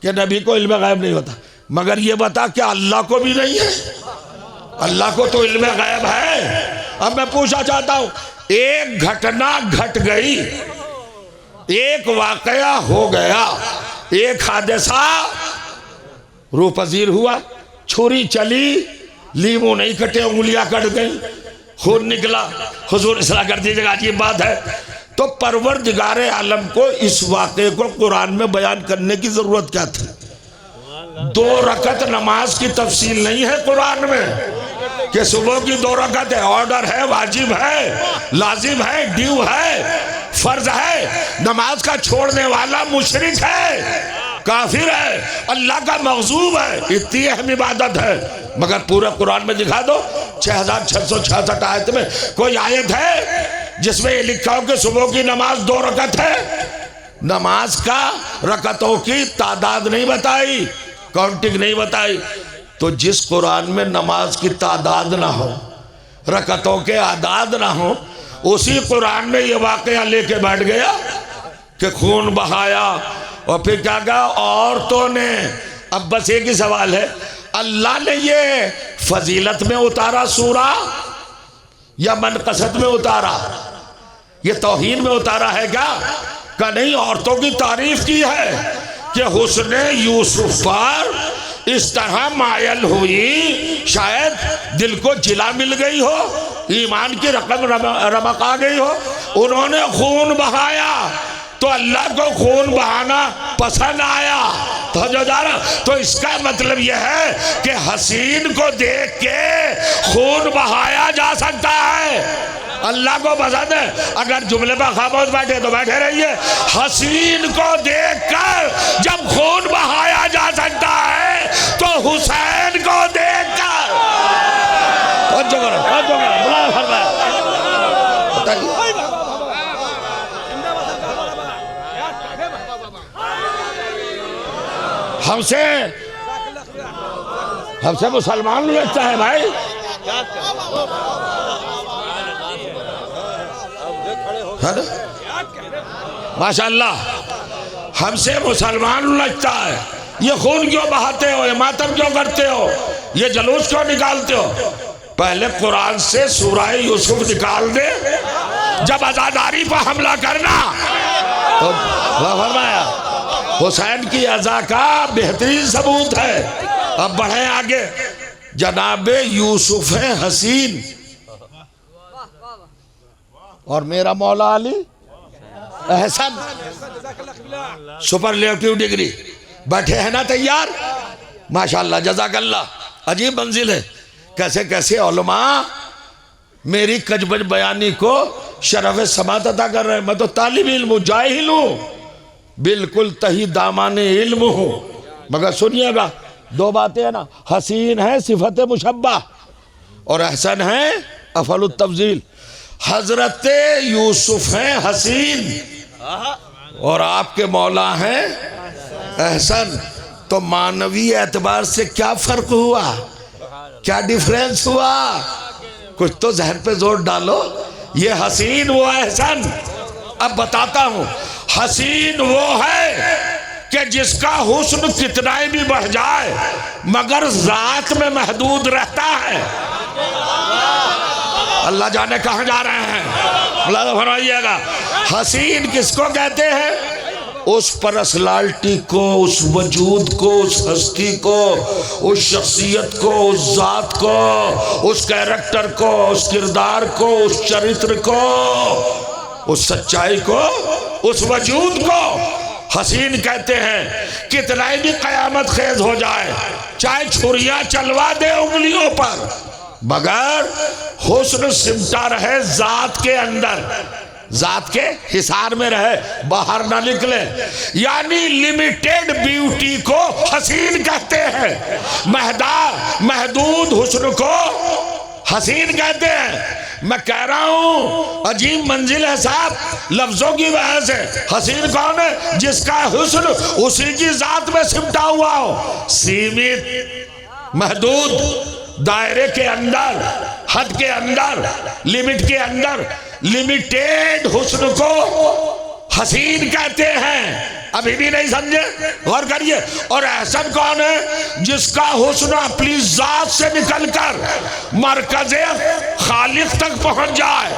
कि नबी को इल्म गायब नहीं होता, मगर ये बता क्या अल्लाह को भी नहीं है? अल्लाह को तो इल्म गायब है। अब मैं पूछना चाहता हूं, एक घटना घट गई, एक वाकया हो गया, एक हादसा रूह पजीर हुआ, छुरी चली, लीमू नहीं कटे, उंगलियां कट गई, खून निकला, हुजूर इस्लाह कर दीजिएगा, अजीब बात है। तो परवरदिगार आलम को इस वाक़े को कुरान में बयान करने की जरूरत क्या थी? 2 रकत नमाज की तफसील नहीं है कुरान में कि सुबह की 2 रकत है, ऑर्डर है, वाजिब है, लाजिम है, ड्यू है, फर्ज है। नमाज का छोड़ने वाला मुशरिक है, काफिर है, अल्लाह का मग़ज़ूब है। इतनी अहम इबादत है, मगर पूरा कुरान में दिखा दो 6666 आयत में कोई आयत है जिसमें ये लिखा हो कि सुबह की नमाज 2 रकत है? नमाज का रकतों की तादाद नहीं बताई, काउंटिंग नहीं बताई। तो जिस कुरान में नमाज की तादाद ना हो, रकतों के आदाद ना हो, उसी कुरान में ये वाकया लेके बैठ गया कि खून बहाया और फिर क्या कहा, औरतों ने। अब बस एक ही सवाल है, अल्लाह ने ये फजीलत में उतारा सूरा या मनकसत में उतारा? ये तौहीन में उतारा है क्या? का नहीं, औरतों की तारीफ की है कि हुस्ने यूसुफ पर इस तरह मायल हुई, शायद दिल को जिला मिल गई हो, ईमान की रकम रमक आ गई हो, उन्होंने खून बहाया, तो अल्लाह को खून बहाना पसंद आया। तो जो जाना, तो इसका मतलब यह है कि हसीन को देख के खून बहाया जा सकता है, अल्लाह को पसंद है। अगर जुमले पर खामोश बैठे तो बैठे रहिए। हसीन को देखकर जब खून बहाया जा सकता है तो हुसैन को देखकर हमसे मुसलमान लगता है भाई। माशाअल्लाह, हमसे मुसलमान लगता है। ये खून क्यों बहाते हो, ये मातम क्यों करते हो, ये जलूस क्यों निकालते हो? पहले कुरान से सूरह यूसुफ निकाल दे, जब आजादारी पर हमला करना तो फरमाया हुसैन की अज़ा का बेहतरीन सबूत है। अब बढ़े आगे, जनाबे यूसुफ है हसीन और मेरा मौला अली एहसन, सुपरलेटिव डिग्री, बैठे हैं ना तैयार? माशाअल्लाह, जज़ाकल्लाह। अजीब मंजिल है, कैसे कैसे उलमा मेरी कजबज बयानी को शरफ समात अता कर रहे हैं। मैं तो तालिब इल्म हूँ, जाहिल हूँ, बिल्कुल तही दामाने इल्म हूँ। मगर सुनिएगा, 2 बातें हैं ना, हसीन है सिफत मुशब्बा और एहसन है अफल तफजील। हजरत यूसुफ हैं हसीन और आपके मौला हैं एहसन। तो मानवीय एतबार से क्या फर्क हुआ, क्या डिफरेंस हुआ? कुछ तो जहन पे जोर डालो। ये हसीन वो एहसन, अब बताता हूं। हसीन वो है कि जिसका हुस्न कितना ही भी बढ़ जाए मगर जात में महदूद रहता है। अल्लाह जाने कहां जा रहे हैं, अल्लाह फरमाइएगा। हसीन किसको कहते हैं? उस पर्सनालिटी को, उस वजूद को, उस हस्ती को, उस शख्सियत को, उस जात को, उस कैरेक्टर को, उस किरदार को, उस चरित्र को, उस सच्चाई को, उस वजूद को हसीन कहते हैं। कितना ही भी कयामत खेज हो जाए, चाहे छुरियां चलवा दे उंगलियों पर, मगर हुस्न सिमटा रहे जात के अंदर, जात के हिसार में रहे, बाहर ना निकले। यानी लिमिटेड ब्यूटी को हसीन कहते हैं, महदूद हुस्न को हसीन कहते हैं। मैं कह रहा हूं अजीब मंजिल है साहब लफ्जों की वजह से। हसीन कौन है? जिसका हुस्न उसी की जात में सिमटा हुआ हो, सीमित महदूद दायरे के अंदर, हद के अंदर, लिमिट के अंदर, लिमिटेड हुस्न को हसीन कहते हैं। अभी भी नहीं समझे? गौर करिए। और एहसन कौन है? जिसका हुस्न अपनी जात से निकलकर मरकज़े खालिक तक पहुंच जाए,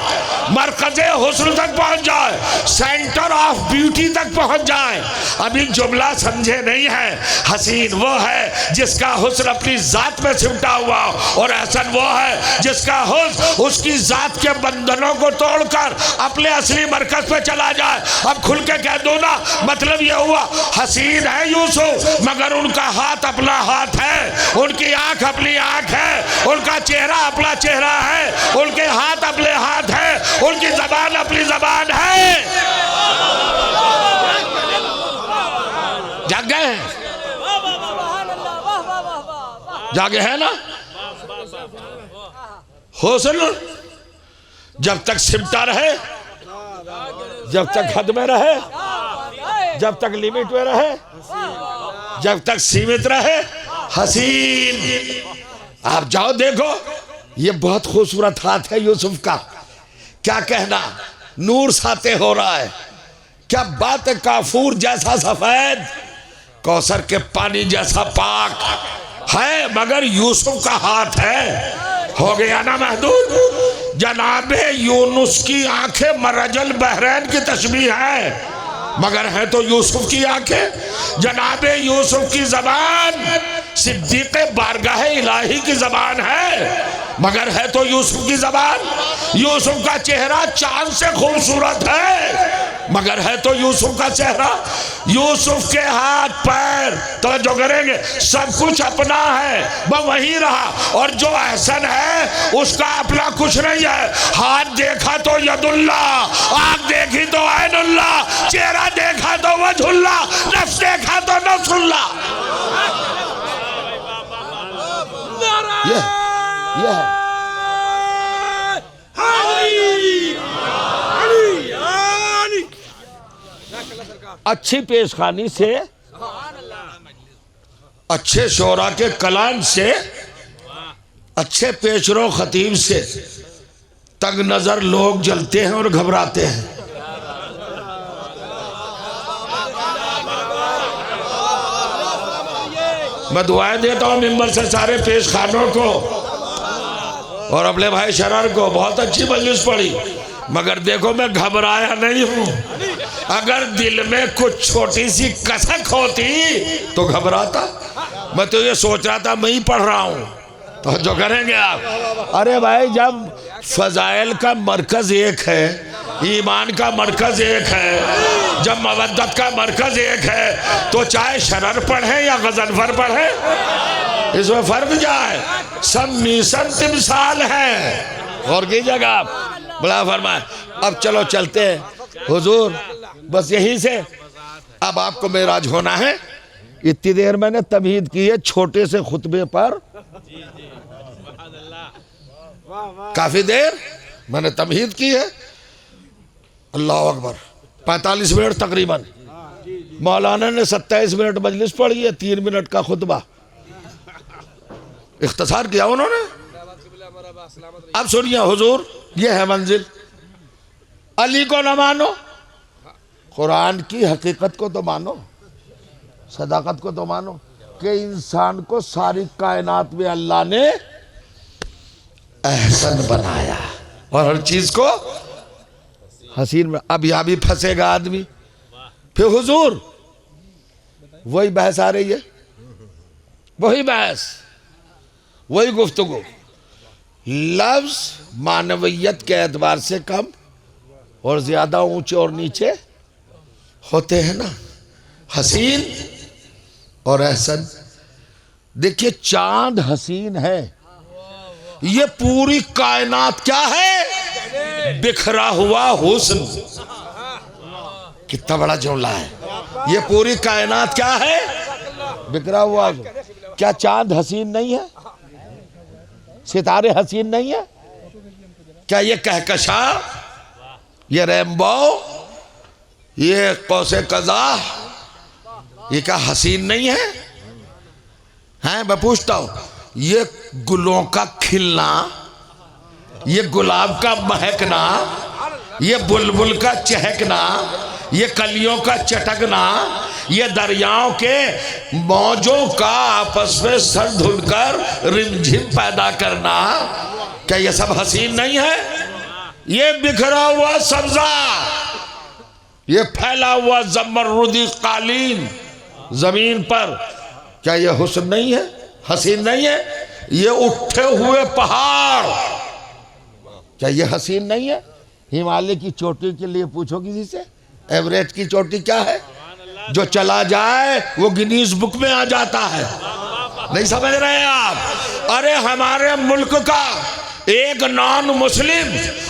मरकज़े हुस्न तक पहुंच जाए, सेंटर ऑफ ब्यूटी तक पहुंच जाए। अभी जुमला समझे नहीं है। हसीन वो है जिसका हुस्न अपनी जात में सिमटा हुआ, और एहसन वो है जिसका हुस्न उसकी जात के बंधनों को तोड़कर अपने असली मरकज पे चला जाए। अब खुल के कह दो ना, मतलब ये हुआ हसीन है यूसुफ मगर उनका हाथ अपना हाथ है, उनकी आंख अपनी आंख है, उनका चेहरा अपना चेहरा है, उनके हाथ अपने हाथ है, उनकी जबान अपनी जबान है। जाग गए हैं? जागे हैं ना? हुस्न जब तक सिमटा रहे, जब तक हद में रहे, जब तक लिमिट में रहे, जब तक सीमित रहे, हसीन। आप जाओ देखो, ये बहुत खूबसूरत हाथ है यूसुफ का। क्या कहना, नूर साते हो रहा है। क्या बात है, काफूर जैसा सफेद, कौसर के पानी जैसा पाक है, मगर यूसुफ का हाथ है। हो गया ना महदूद? जनाबे यूनुस की आंखें मरजल बहरैन की तशबीह है, मगर है तो यूसुफ की आंखें। जनाबे यूसुफ की जबान सिद्दीक़ बारगाह इलाही की जबान है, मगर है तो यूसुफ की जबान। यूसुफ का चेहरा चांद से खूबसूरत है, मगर है तो यूसुफ का चेहरा। यूसुफ के हाथ पैर तो जो करेंगे सब कुछ अपना है, वह वहीं रहा। और जो एहसन है उसका अपना कुछ नहीं है। हाथ देखा तो यदुल्ला, आँख देखी तो ऐनुल्ला, चेहरा देखा तो वजहुल्ला, नफ्स देखा तो नफ्सुल्ला। ये है अच्छी पेशखानी से, अच्छे शोरा के कलाम से, अच्छे पेशरो खतीब से तंग नजर लोग जलते हैं और घबराते हैं। मैं दुआएं देता हूं मिंबर से सारे पेशखानों को और अपने भाई शरार को। बहुत अच्छी मजलिस पड़ी, मगर देखो मैं घबराया नहीं हूं। अगर दिल में कुछ छोटी सी कसक होती तो घबराता। मैं तो ये सोच रहा था मैं ही पढ़ रहा हूं, तो जो करेंगे आप। अरे भाई, जब फजाइल का मरकज एक है, ईमान का मरकज एक है, जब मवद्दत का मरकज एक है, तो चाहे शरर पढ़े या गजनफर पढ़े, इसमें फर्क क्या है? सब मिशन तिमसाल है। और की जगह आप बड़ा फरमाए। अब चलो चलते हैं हुजूर, बस यहीं से अब आपको मेराज होना है। इतनी देर मैंने तमहीद की है छोटे से खुतबे पर, काफी देर मैंने तमहीद की है। अल्लाह अकबर, 45 मिनट तकरीबन। मौलाना ने 27 मिनट मजलिस पढ़ी है, 3 मिनट का खुतबा इख्तिसार किया उन्होंने। अब सुनिए हुजूर, ये है मंजिल। अली को न मानो, कुरान की हकीकत को तो मानो, सदाकत को तो मानो कि इंसान को सारी कायनात में अल्लाह ने एहसन बनाया और हर चीज को हसीन में। अब यहां भी फंसेगा आदमी। फिर हुजूर वही बहस आ रही है, वही बहस, वही गुफ्तगू। लफ्ज मानवियत के एतबार से कम और ज्यादा ऊंचे और नीचे होते हैं ना, हसीन और एहसन। देखिए चांद हसीन है, ये पूरी कायनात क्या है? बिखरा हुआ हुस्न। कितना बड़ा जुमला है। ये पूरी कायनात क्या है? बिखरा हुआ हुस्न। क्या चांद हसीन नहीं है? सितारे हसीन नहीं है? क्या ये कहकशा, ये रेनबो, ये कौसे कज़ा, ये क्या हसीन नहीं है? हैं, मैं पूछता हूं, ये गुलों का खिलना, ये गुलाब का महकना, ये बुलबुल का चहकना, ये कलियों का चटकना, ये दरियाओं के मौजों का आपस में सर धुलकर रिमझिम पैदा करना, क्या ये सब हसीन नहीं है? ये बिखरा हुआ सब्जा, ये फैला हुआ जमरुदी कालीन जमीन पर, क्या ये हुस्न नहीं है? हसीन नहीं है? ये उठे हुए पहाड़, क्या ये हसीन नहीं है? हिमालय की चोटी के लिए पूछो किसी से, एवरेस्ट की चोटी क्या है? जो चला जाए वो गिनीज बुक में आ जाता है। नहीं समझ रहे हैं आप? अरे हमारे मुल्क का एक नॉन मुस्लिम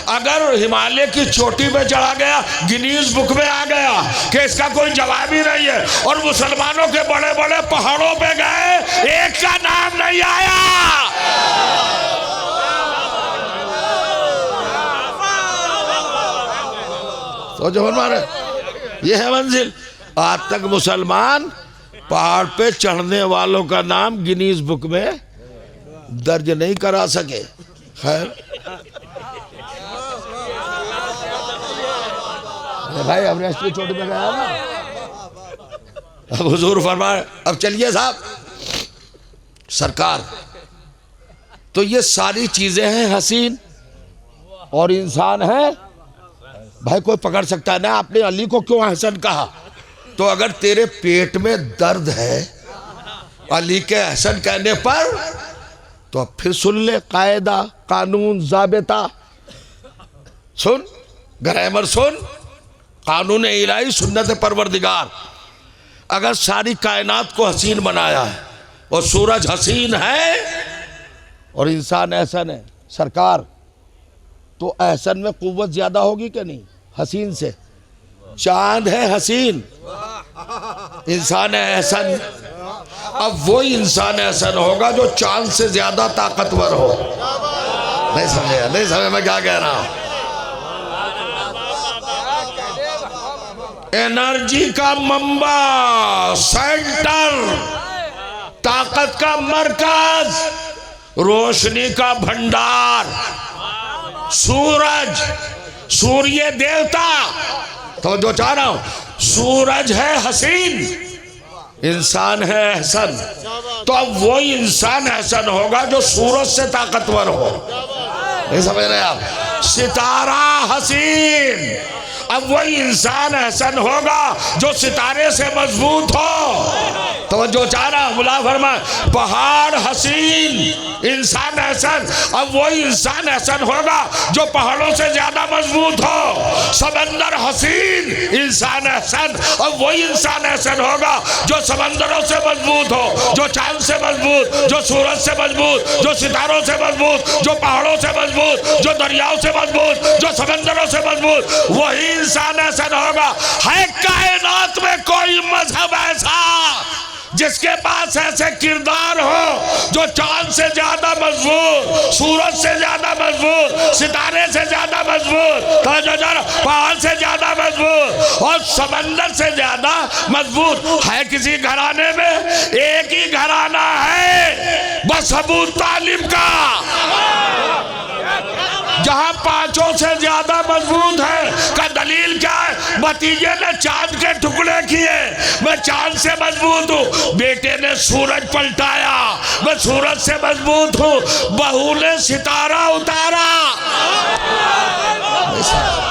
अगर हिमालय की चोटी पे चढ़ा गया, गिनीज बुक में आ गया कि इसका कोई जवाब ही नहीं है। और मुसलमानों के बड़े बड़े पहाड़ों पे गए, एक का नाम नहीं आया। तो जो हमारे ये है मंजिल। आज तक मुसलमान पहाड़ पे चढ़ने वालों का नाम गिनीज बुक में दर्ज नहीं करा सके। खैर भाई एवरेस्ट की चोटी पे गया ना। अब हुजूर फरमाए, अब चलिए साहब सरकार, तो ये सारी चीजें हैं हसीन और इंसान है। भाई कोई पकड़ सकता है ना, आपने अली को क्यों एहसन कहा? तो अगर तेरे पेट में दर्द है अली के एहसन कहने पर, तो अब फिर सुन ले कायदा, कानून, ज़ाबिता सुन, ग्रामर सुन, कानून इलाही, सुन्नत परवरदिगार। अगर सारी कायनात को हसीन बनाया है और सूरज हसीन है और इंसान एहसन है सरकार, तो एहसन में कुव्वत ज्यादा होगी कि नहीं हसीन से? चांद है हसीन, इंसान है एहसन। अब वो इंसान एहसन होगा जो चांद से ज्यादा ताकतवर हो। नहीं समझे? नहीं समझे मैं क्या कह रहा हूं? एनर्जी का मंबा, सेंटर, ताकत का मरकज, रोशनी का भंडार, सूरज, सूर्य देवता। तो जो चाह रहा हूं, सूरज है हसीन, इंसान है एहसन। तो अब वो इंसान एहसन होगा जो सूरज से ताकतवर हो। नहीं समझ रहे आप? सितारा हसीन, अब वही इंसान एहसन होगा जो सितारे से मजबूत हो। तो जो चाह रहा मुला फरमा, पहाड़ हसीन, इंसान एहसन, अब वही इंसान एहसन होगा जो पहाड़ों से ज्यादा मजबूत हो। समंदर हसीन, इंसान एहसन, अब वही इंसान एहसन होगा जो समंदरों से मजबूत हो, जो चांद से मजबूत, जो सूरज से मजबूत, जो सितारों से मजबूत, जो पहाड़ों से मजबूत, जो दरियाओं से मजबूत, जो समंदरों से मजबूत, वही इंसान एहसन होगा। है कायनात में कोई मजहब ऐसा जिसके पास ऐसे किरदार हो जो चांद से ज्यादा मजबूत, सूरज से ज्यादा मजबूत, सितारे से ज्यादा मजबूत, पहाड़ से ज्यादा मजबूत और समंदर से ज्यादा मजबूत है किसी घराने में? एक ही घराना है बस अबू तालिब का, जहां पांचों से ज्यादा मजबूत है। का दलील क्या है? भतीजे ने चांद के टुकड़े किए, मैं चांद से मजबूत हूं। बेटे ने सूरज पलटाया, मैं सूरज से मजबूत हूं। बहू ने सितारा उतारा।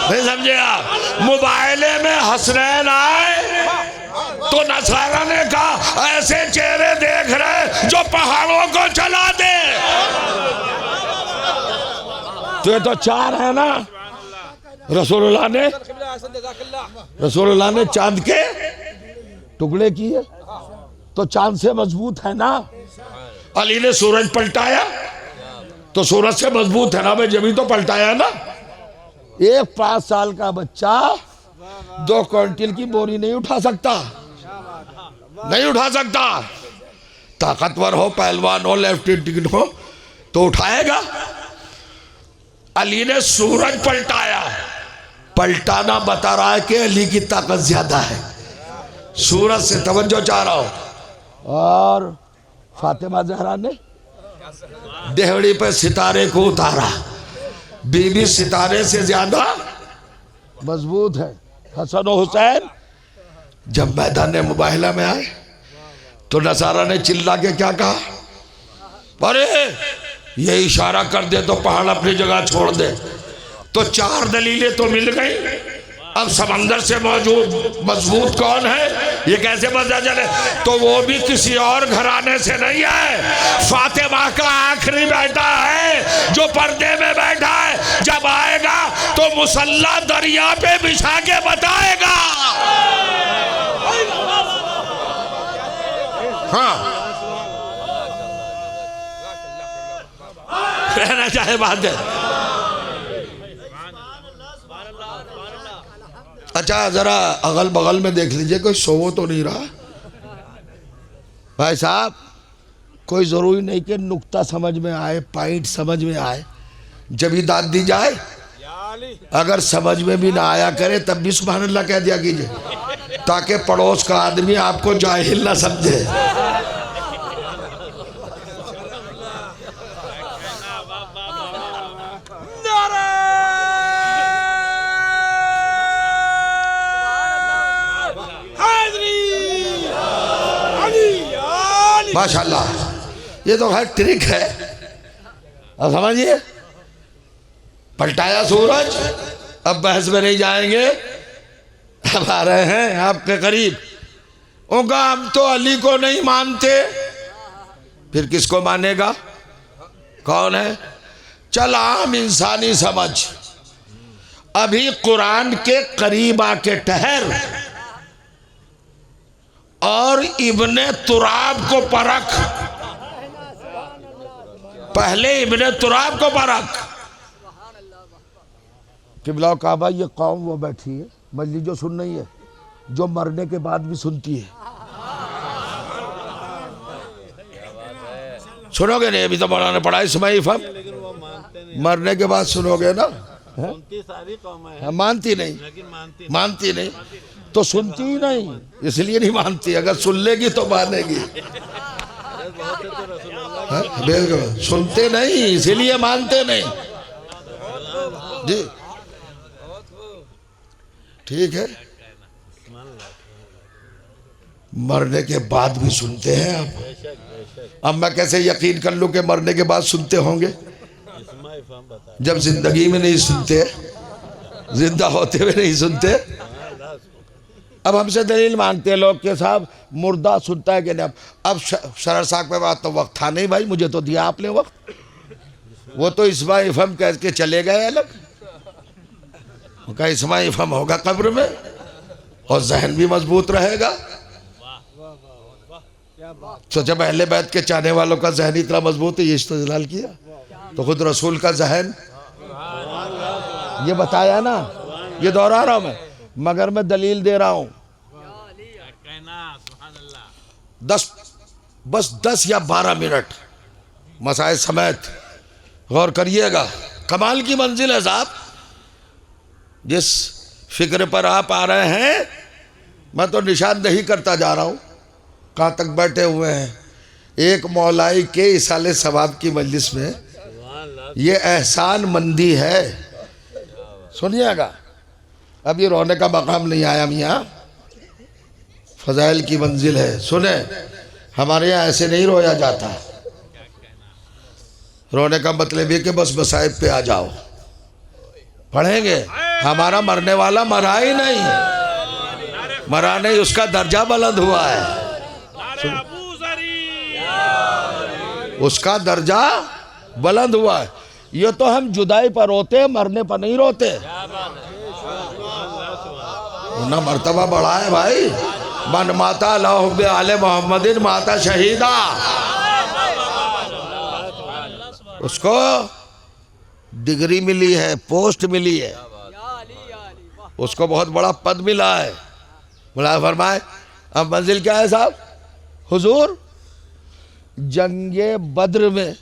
नहीं समझे आप? मोबाइले में हसनैन आए तो नसारा ने कहा ऐसे चेहरे देख रहे जो पहाड़ों को चला दे। तो ये तो चार है ना। रसूलुल्लाह ने चांद के टुकड़े किए तो चांद से मजबूत है ना। अली ने सूरज पलटाया तो सूरज से मजबूत है ना भाई, जब ही तो पलटाया ना। एक 5 साल का बच्चा 2 क्विंटल की बोरी नहीं उठा सकता, नहीं उठा सकता। ताकतवर हो, पहलवान हो, लेफ्टिनेंट हो तो उठाएगा। अली ने सूरज पलटाया। पलटाना बता रहा है कि अली की ताकत ज्यादा है सूरज से। तवज्जो चाह रहा हूं। और फातिमा जहरा ने देहड़ी पे सितारे को उतारा। बीबी सितारे से ज्यादा मजबूत है। हसन और हुसैन जब मैदान मुबाहिला में आए तो नसारा ने चिल्ला के क्या कहा? अरे ये इशारा कर दे तो पहाड़ अपनी जगह छोड़ दे। तो 4 दलीलें तो मिल गई। अब समंदर से मौजूद मजबूत कौन है ये कैसे पता चले? तो वो भी किसी और घराने से नहीं है, फातिमा का आखिरी बेटा है जो पर्दे में बैठा है। जब आएगा तो मुसल्ला दरिया पे बिछा के बताएगा। हाँ कहना चाहे बात है। अच्छा जरा अगल बगल में देख लीजिए कोई सो तो नहीं रहा भाई साहब। कोई जरूरी नहीं कि नुक्ता समझ में आए, पॉइंट समझ में आए जब ही दाद दी जाए। अगर समझ में भी ना आया करे तब भी सुभान अल्लाह कह दिया कीजिए, ताकि पड़ोस का आदमी आपको जाहिल ना समझे। माशाल्लाह ये तो हर ट्रिक है। अब समझिए, पलटाया सूरज। अब बहस में नहीं जाएंगे, अब आ रहे हैं आपके करीब। उनका हम तो अली को नहीं मानते, फिर किसको मानेगा? कौन है? चल आम इंसानी समझ। अभी कुरान के करीब आके ठहर और इब्ने तुराब को परख। पहले इब्ने तुराब को परख। किबला काबा ये कौम वो बैठी है मजलिस जो सुन रही है, जो मरने के बाद भी सुनती है। सुनोगे नहीं? अभी तो मौलाना पढ़ा इस्माइल फम, मरने के बाद सुनोगे ना। सारी कौम मानती नहीं, मानती नहीं तो सुनती ही नहीं, इसलिए नहीं मानती। अगर सुन लेगी तो मानेगी। बिल्कुल सुनते नहीं इसीलिए मानते नहीं जी। ठीक है, मरने के बाद भी सुनते हैं आप। अब मैं कैसे यकीन कर लूं कि मरने के बाद सुनते होंगे जब जिंदगी में नहीं सुनते, जिंदा होते हुए नहीं सुनते। अब हमसे दलील मांगते हैं लोग के साहब मुर्दा सुनता है कि नहीं। अब शरर साहब पे बात तो वक्त था नहीं भाई, मुझे तो दिया आपने वक्त। वो तो इस्माइल एफएम कह के चले गए अलग। उनका इस्माइल एफएम होगा कब्र में और जहन भी मजबूत रहेगा। तो जब अहले बैत के चाहने वालों का जहन इतना मजबूत है, ये इस्तेदलाल किया तो खुद रसूल का जहन ये बताया ना। ये दोहरा रहा हूं मैं, मगर मैं दलील दे रहा हूं। बस 10 या 12 मिनट मसाए समेत गौर करिएगा। कमाल की मंजिल है साहब। जिस फिक्र पर आप आ रहे हैं मैं तो निशानदेही करता जा रहा हूँ कहाँ तक बैठे हुए हैं। एक मौलाई के इसाले सवाब की मजलिस में ये एहसान मंदी है। सुनिएगा, अब ये रोने का मकाम नहीं आया मियाँ, फजाइल की मंजिल है। सुने, हमारे यहाँ ऐसे नहीं रोया जाता। रोने का मतलब ये कि बस मसाइब पे आ जाओ, पढ़ेंगे। हमारा मरने वाला मरा ही नहीं, मरा नहीं, उसका दर्जा बुलंद हुआ है, उसका दर्जा बुलंद हुआ है। ये तो हम जुदाई पर रोते हैं, मरने पर नहीं रोते। ना मर्तबा बढ़ा है भाई। मन माता लहुब आले मोहम्मदिन माता शहीदा, उसको डिग्री मिली है, पोस्ट मिली है, उसको बहुत बड़ा पद मिला है। मुला फरमाए अब मंजिल क्या है साहब? हुजूर जंगे बद्र में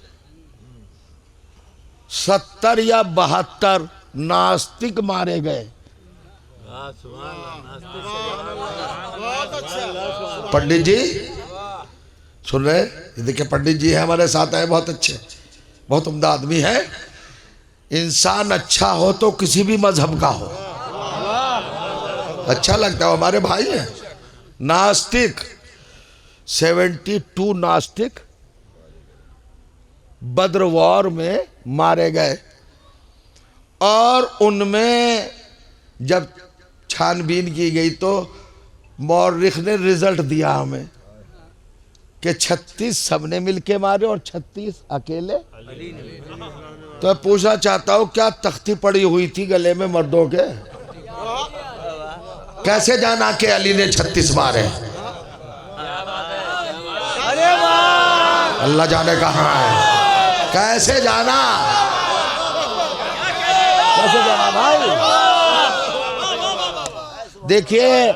70 या 72 नास्तिक मारे गए। पंडित जी सुन रहे? देखिए पंडित जी है हमारे साथ आए, बहुत अच्छे, बहुत उम्दा आदमी है। इंसान अच्छा हो तो किसी भी मजहब का हो अच्छा लगता है, हमारे भाई हैं। नास्तिक 72 नास्तिक बद्र वॉर में मारे गए, और उनमें जब छानबीन की गई तो मौरिख ने रिजल्ट दिया हमें कि 36 सबने मिलके मारे और 36 अकेले। तो मैं पूछना चाहता हूं क्या तख्ती पड़ी हुई थी गले में मर्दों के? कैसे जाना कि अली ने 36 मारे? अल्लाह जाने कहाँ है, कैसे जाना, कैसे जाना भाई? देखिए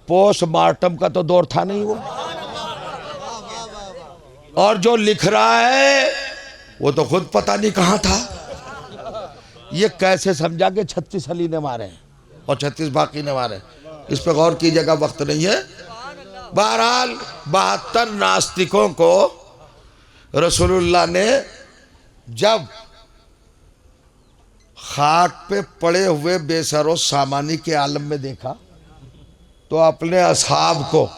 पोस्टमार्टम का तो दौर था नहीं वो, और जो लिख रहा है वो तो खुद पता नहीं कहाँ था। ये कैसे समझा कि 36 अली ने मारे और 36 बाकी ने मारे? इस पर गौर कीजिएगा, वक्त नहीं है। बहरहाल 72 नास्तिकों को रसूलुल्लाह ने जब खाक पे पड़े हुए बेसरो सामानी के आलम में देखा तो अपने असहाब को,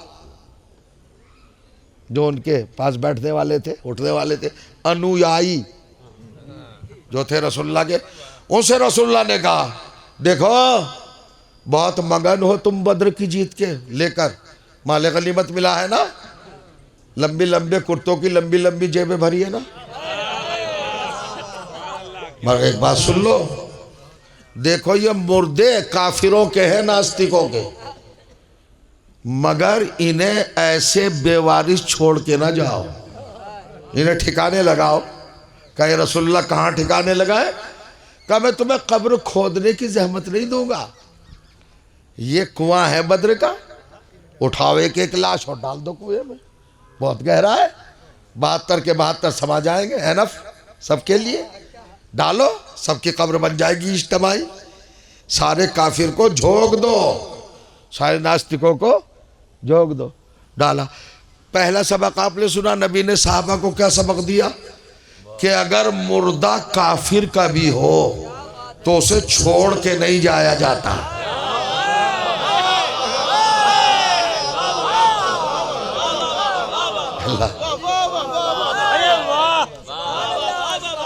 जो उनके पास बैठने वाले थे, उठने वाले थे, अनुयायी जो थे रसूलुल्लाह के, उनसे रसूलुल्लाह ने कहा देखो बहुत मगन हो तुम बद्र की जीत के लेकर, माले गनीमत मिला है ना, लंबी लंबे कुर्तों की लंबी लंबी जेबें भरी है ना। मगर एक बात सुन लो, देखो ये मुर्दे काफिरों के हैं, नास्तिकों के, मगर इन्हें ऐसे बेवारिस छोड़ के ना जाओ, इन्हें ठिकाने लगाओ। कहे रसूलुल्लाह कहाँ ठिकाने लगाए? कहा मैं तुम्हें कब्र खोदने की जहमत नहीं दूंगा, ये कुआं है बद्र का, उठाओ एक एक लाश और डाल दो कुएं में, बहुत गहरा है, 72 के 72 समा जाएंगे, एनफ सबके लिए, डालो, सबकी कब्र बन जाएगी इज्तिमाई। सारे काफिर को झोंक दो, सारे नास्तिकों को झोंक दो, डाला। पहला सबक आपने सुना, नबी ने साहबा को क्या सबक दिया कि अगर मुर्दा काफिर का भी हो तो उसे छोड़ के नहीं जाया जाता।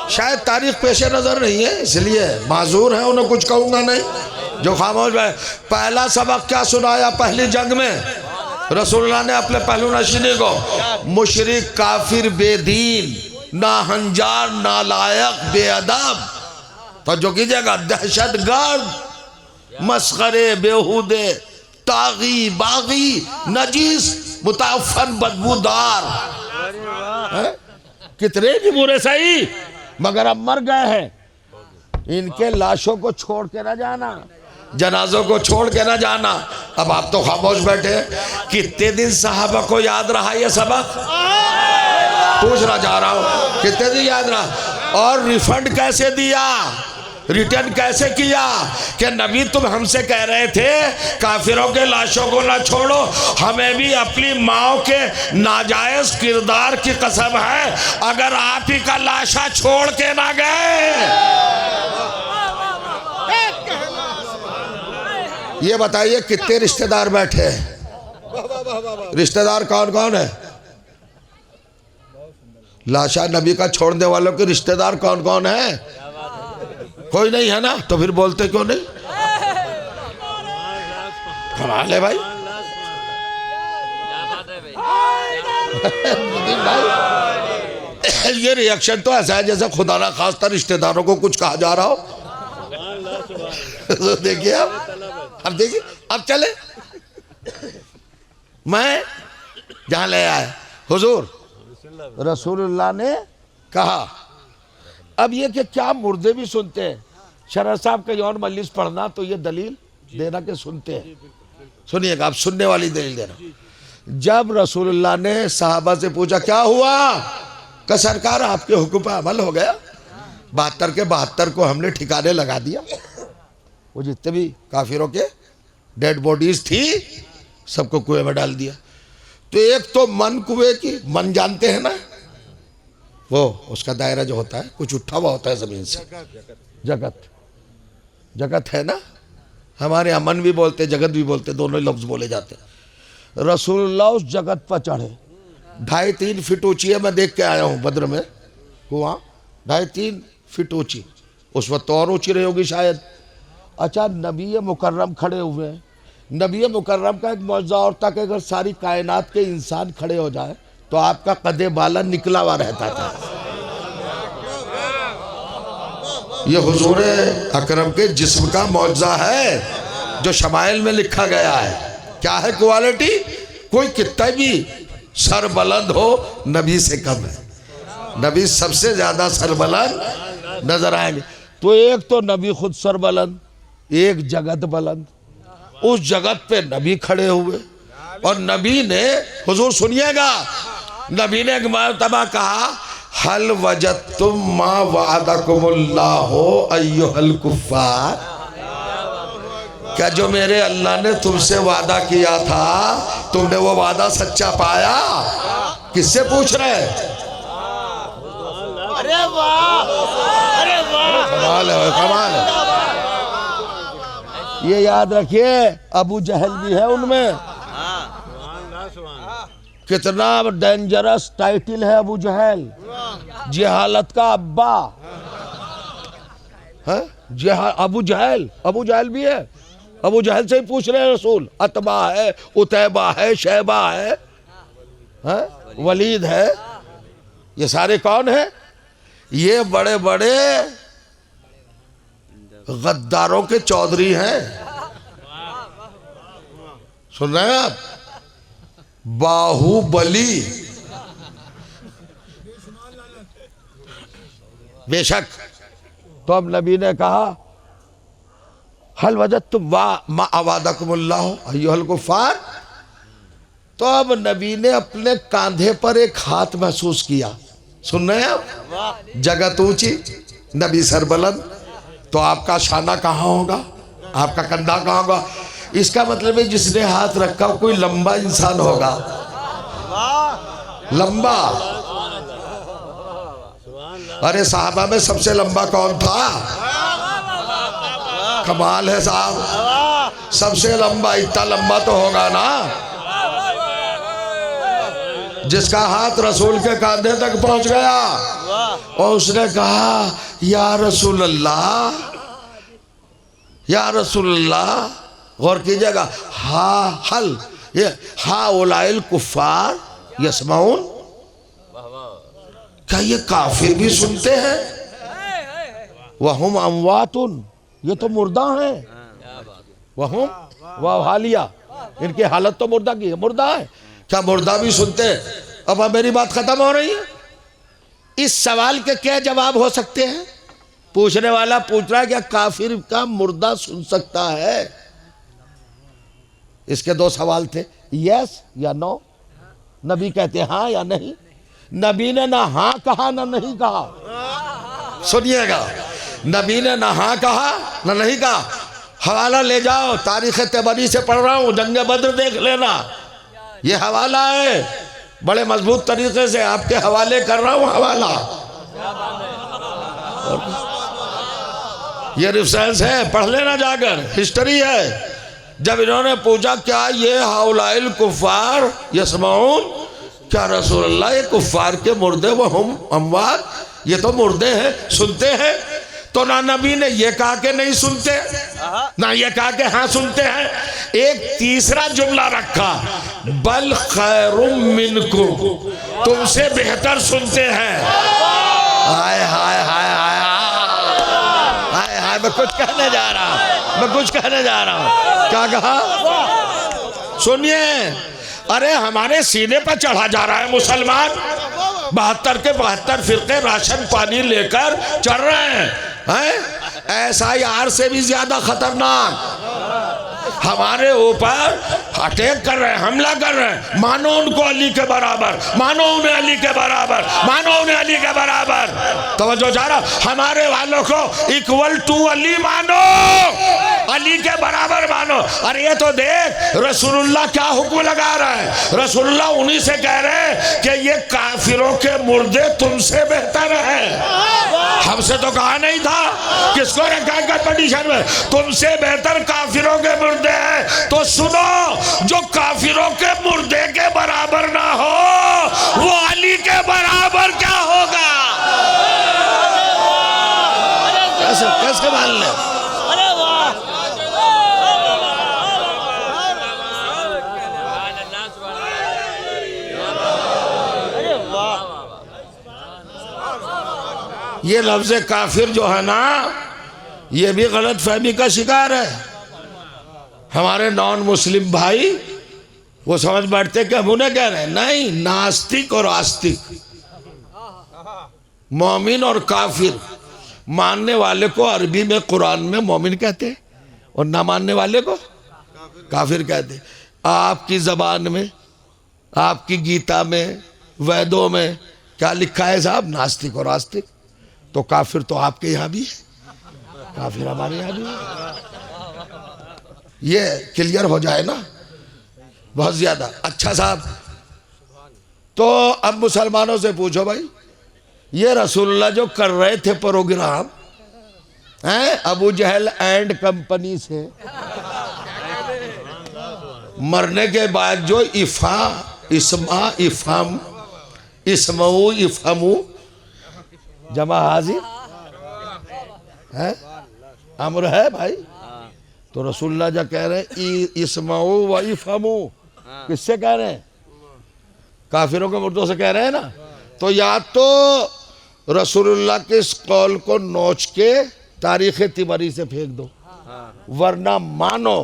शायद तारीख पेशे नजर नहीं है इसलिए माजूर है, उन्हें कुछ कहूंगा नहीं, जो खामोश है। पहला सबक क्या सुनाया पहली जंग में? रसूलुल्लाह ने अपने पहलू नशीनी को मुशरिक काफिर बेदीन नाहंजार नालायक बेअदब, तो जो कीजिएगा, दहशतगर्द मस्खरे बेहुदे तागी बागी नजीस मुताफन बदबूदार, कितने भी बुरे सही मगर अब मर गए हैं, इनके लाशों को छोड़ के ना जाना। जनाजों को छोड़ के ना जाना। अब आप तो खामोश बैठे। कितने दिन साहबा को याद रहा ये सबक? पूछना चाह रहा हूँ, कितने दिन याद रहा? और रिफंड कैसे दिया, रिटर्न कैसे किया? कि नबी तुम हमसे कह रहे थे काफिरों के लाशों को ना छोड़ो, हमें भी अपनी माओ के नाजायज किरदार की कसम है, अगर आप ही का लाशा छोड़ के ना गए। ये बताइए कितने रिश्तेदार बैठे हैं? रिश्तेदार कौन कौन है? लाशा नबी का छोड़ने वालों के रिश्तेदार कौन कौन है? कोई नहीं है ना, तो फिर बोलते क्यों नहीं? कमाल है भाई। ये रिएक्शन तो ऐसा है जैसे खुदा ना खास्ता रिश्तेदारों को कुछ कहा जा रहा हो। तो देखिए अब देखिए, अब चले। मैं जहां ले आया हुजूर रसूलुल्लाह ने कहा। अब ये कि क्या मुर्दे भी सुनते हैं? शरह साहब का यौन मजलिस पढ़ना तो ये दलील देना के सुनते हैं। सुनिएगा, आप सुनने वाली दलील देना। जब रसूलुल्लाह ने सहाबा से पूछा क्या हुआ, कि सरकार आपके हुक्म पर अमल हो गया, 72 के 72 को हमने ठिकाने लगा दिया। वो जितने भी काफिरों के डेड बॉडीज थी सबको कुएं में डाल दिया। तो एक तो मन कुएं की, मन जानते हैं ना, वो उसका दायरा जो होता है कुछ उठा हुआ होता है जमीन से, जगत, जगत है ना। हमारे यहाँ मन भी बोलते जगत भी बोलते, दोनों ही लफ्ज बोले जाते हैं। रसूलुल्लाह उस जगत पर चढ़े, 2.5-3 फीट ऊंची है। मैं देख के आया हूँ बद्र में, कुआं 2.5-3 फीट ऊंची, उस वक्त तो और ऊंची रही होगी शायद। अच्छा, नबी मुकर्रम खड़े हुए हैं। नबी मुकर्रम का एक मौजूदा और था कि अगर सारी कायनात के इंसान खड़े हो जाए तो आपका कदे बाला निकला हुआ रहता था। ये हुजूर अकरम के जिस्म का मौजूदा है जो शमाइल में लिखा गया है। क्या है क्वालिटी? कोई कितना भी सरबलंद हो नबी से कम है। नबी सबसे ज्यादा सरबलंद नजर आएंगे। तो एक तो नबी खुद सरबलंद, एक जगत बुलंद। उस जगत पे नबी खड़े हुए और नबी ने, हुजूर सुनिएगा, नबी ने एक मरतबा कहा, हल वजदतुम मा वअदकुमुल्लाहु अय्युहल कुफ्फार, क्या जो मेरे अल्लाह ने तुमसे वादा किया था तुमने वो वादा सच्चा पाया? किससे पूछ रहे हैं? अरे वाह, अरे वाह, कमाल है, कमाल है। ये याद रखिए, अबू जहल भी है उनमें। कितना डेंजरस टाइटल है अबू जहल, जहालत का अब्बा है। अबू जहल भी है। अबू जहल से ही पूछ रहे हैं रसूल। अतबा है, उतैबा है, शैबा है, वलीद है, ये सारे कौन है? ये बड़े बड़े गद्दारों के चौधरी हैं। सुन रहे हैं आप? बाहुबली। बेशक। तो अब नबी ने कहा, हल वजदतुम मा वअदकुमुल्लाहु अय्युहल कुफ्फार। तो अब नबी ने अपने कांधे पर एक हाथ महसूस किया। सुन रहे हैं आप? जगत ऊंची, नबी सरबलंद, तो आपका शाना कहाँ होगा, आपका कंधा कहाँ होगा? इसका मतलब है जिसने हाथ रखा कोई लंबा इंसान होगा, लंबा। अरे साहबा में सबसे लंबा कौन था? कमाल है साहब, सबसे लंबा, इतना लंबा तो होगा ना जिसका हाथ रसूल के कांधे तक पहुंच गया। और उसने कहा, या रसूल अल्लाह, या रसूल अल्लाह। गौर कीजिएगा, हा हल, ये हा उलाइल कुफ्फार यसमाउन, क्या ये काफिर भी सुनते हैं? वहुम अमवातुन, ये तो मुर्दा हैं। वहुम वहालिया, इनकी हालत तो मुर्दा की है, मुर्दा है। क्या मुर्दा भी सुनते हैं? अब मेरी बात खत्म हो रही है। इस सवाल के क्या जवाब हो सकते हैं? पूछने वाला पूछ रहा है क्या काफिर का मुर्दा सुन सकता है? इसके दो सवाल थे, यस या नो। नबी कहते हाँ या नहीं। नबी ने ना हाँ कहा ना नहीं कहा। सुनिएगा, नबी ने ना हाँ कहा ना नहीं कहा। हवाला ले जाओ, तारीख तबरी से पढ़ रहा हूं, जंग बद्र देख लेना, ये हवाला है। बड़े मजबूत तरीके से आपके हवाले कर रहा हूं हवाला। ये रेफरेंस है, पढ़ लेना जाकर, हिस्ट्री है। जब इन्होंने पूछा क्या ये हाउलाइल कुफ्फार यसमाउन, क्या रसूलुल्लाह ये कुफ्फार के मुर्दे व हम अमवात, ये तो मुर्दे हैं, सुनते हैं? तो ना नबी ने ये कहा कि नहीं सुनते, ना ये कहा कि हाँ सुनते हैं। एक तीसरा जुमला रखा, बल खैरुम मिनकुम, तुमसे बेहतर सुनते हैं। हाय हाय हाय हाय हाय हाय, मैं कुछ कहने जा रहा हूं, मैं कुछ कहने जा रहा हूं। क्या कहा? सुनिए, अरे हमारे सीने पर चढ़ा जा रहा है मुसलमान। 72 के 72 फिरके राशन पानी लेकर चल रहे हैं। SIR से भी ज्यादा खतरनाक हमारे ऊपर अटैक कर रहे हैं, हमला कर रहे हैं। मानो उनको अली के बराबर, मानो उन्हें अली के बराबर, मानो उन्हें अली के बराबर। तवज्जो जा रहा, हमारे वालों को इक्वल टू अली मानो, अली के बराबर मानो। अरे ये तो देख रसूलुल्लाह क्या हुक्म लगा रहा है। रसूलुल्लाह उन्हीं से कह रहे हैं कि ये काफिरों के मुर्दे तुमसे बेहतर हैं। हमसे तो कहा नहीं था, किसको रखा है कंपटीशन में? तुमसे बेहतर काफिरों के मुर्दे हैं। तो सुनो, जो काफिरों के मुर्दे के बराबर ना हो वो अली के बराबर क्या होगा? कैसे कैसे मान ले? ये लफ्ज़ काफिर जो है ना, ये भी गलत फहमी का शिकार है। हमारे नॉन मुस्लिम भाई वो समझ बैठते कि हम उन्हें कह रहे हैं। नहीं, नास्तिक और आस्तिक, मोमिन और काफिर। मानने वाले को अरबी में कुरान में मोमिन कहते हैं और ना मानने वाले को काफिर कहते हैं। आपकी जबान में, आपकी गीता में, वेदों में क्या लिखा है साहब? नास्तिक और आस्तिक। तो काफिर तो आपके यहाँ भी है, काफिर हमारे यहाँ भी है। ये क्लियर हो जाए ना बहुत ज्यादा। अच्छा साहब, तो अब मुसलमानों से पूछो भाई, ये रसूलुल्लाह जो कर रहे थे प्रोग्राम हैं अबू जहल एंड कंपनी से, मरने के बाद जो इफा इस्मा इफाम इस्मऊ इफमू जमा हाजिर है, अम्र है भाई। तो रसूलुल्लाह जो कह रहे हैं इस्मऊ व इफमू, किससे कह रहे हैं? काफिरों के मुर्दों से कह रहे हैं ना। तो या तो रसूलुल्लाह के इस कौल को नोच के तारीख तिबरी से फेंक दो, वरना मानो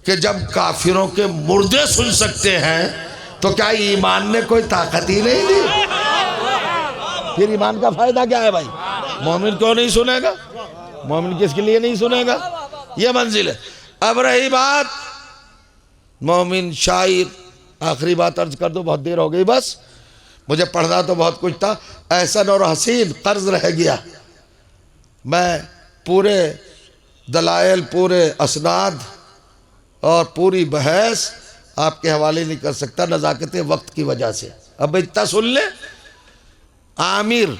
कि जब काफिरों के मुर्दे सुन सकते हैं तो क्या ईमान ने कोई ताकत ही नहीं दी? फिर ईमान का फायदा क्या है भाई? मोमिन क्यों नहीं सुनेगा? मोमिन किसके लिए नहीं सुनेगा? ये मंजिल है। अब रही बात मोमिन शायर, आखिरी बात अर्ज कर दो, बहुत देर हो गई बस, मुझे पढ़ना तो बहुत कुछ था। एहसन और हसीन कर्ज रह गया। मैं पूरे दलाइल, पूरे असनाद और पूरी बहस आपके हवाले नहीं कर सकता नज़ाकत वक्त की वजह से। अब इतना सुन ले, आमिर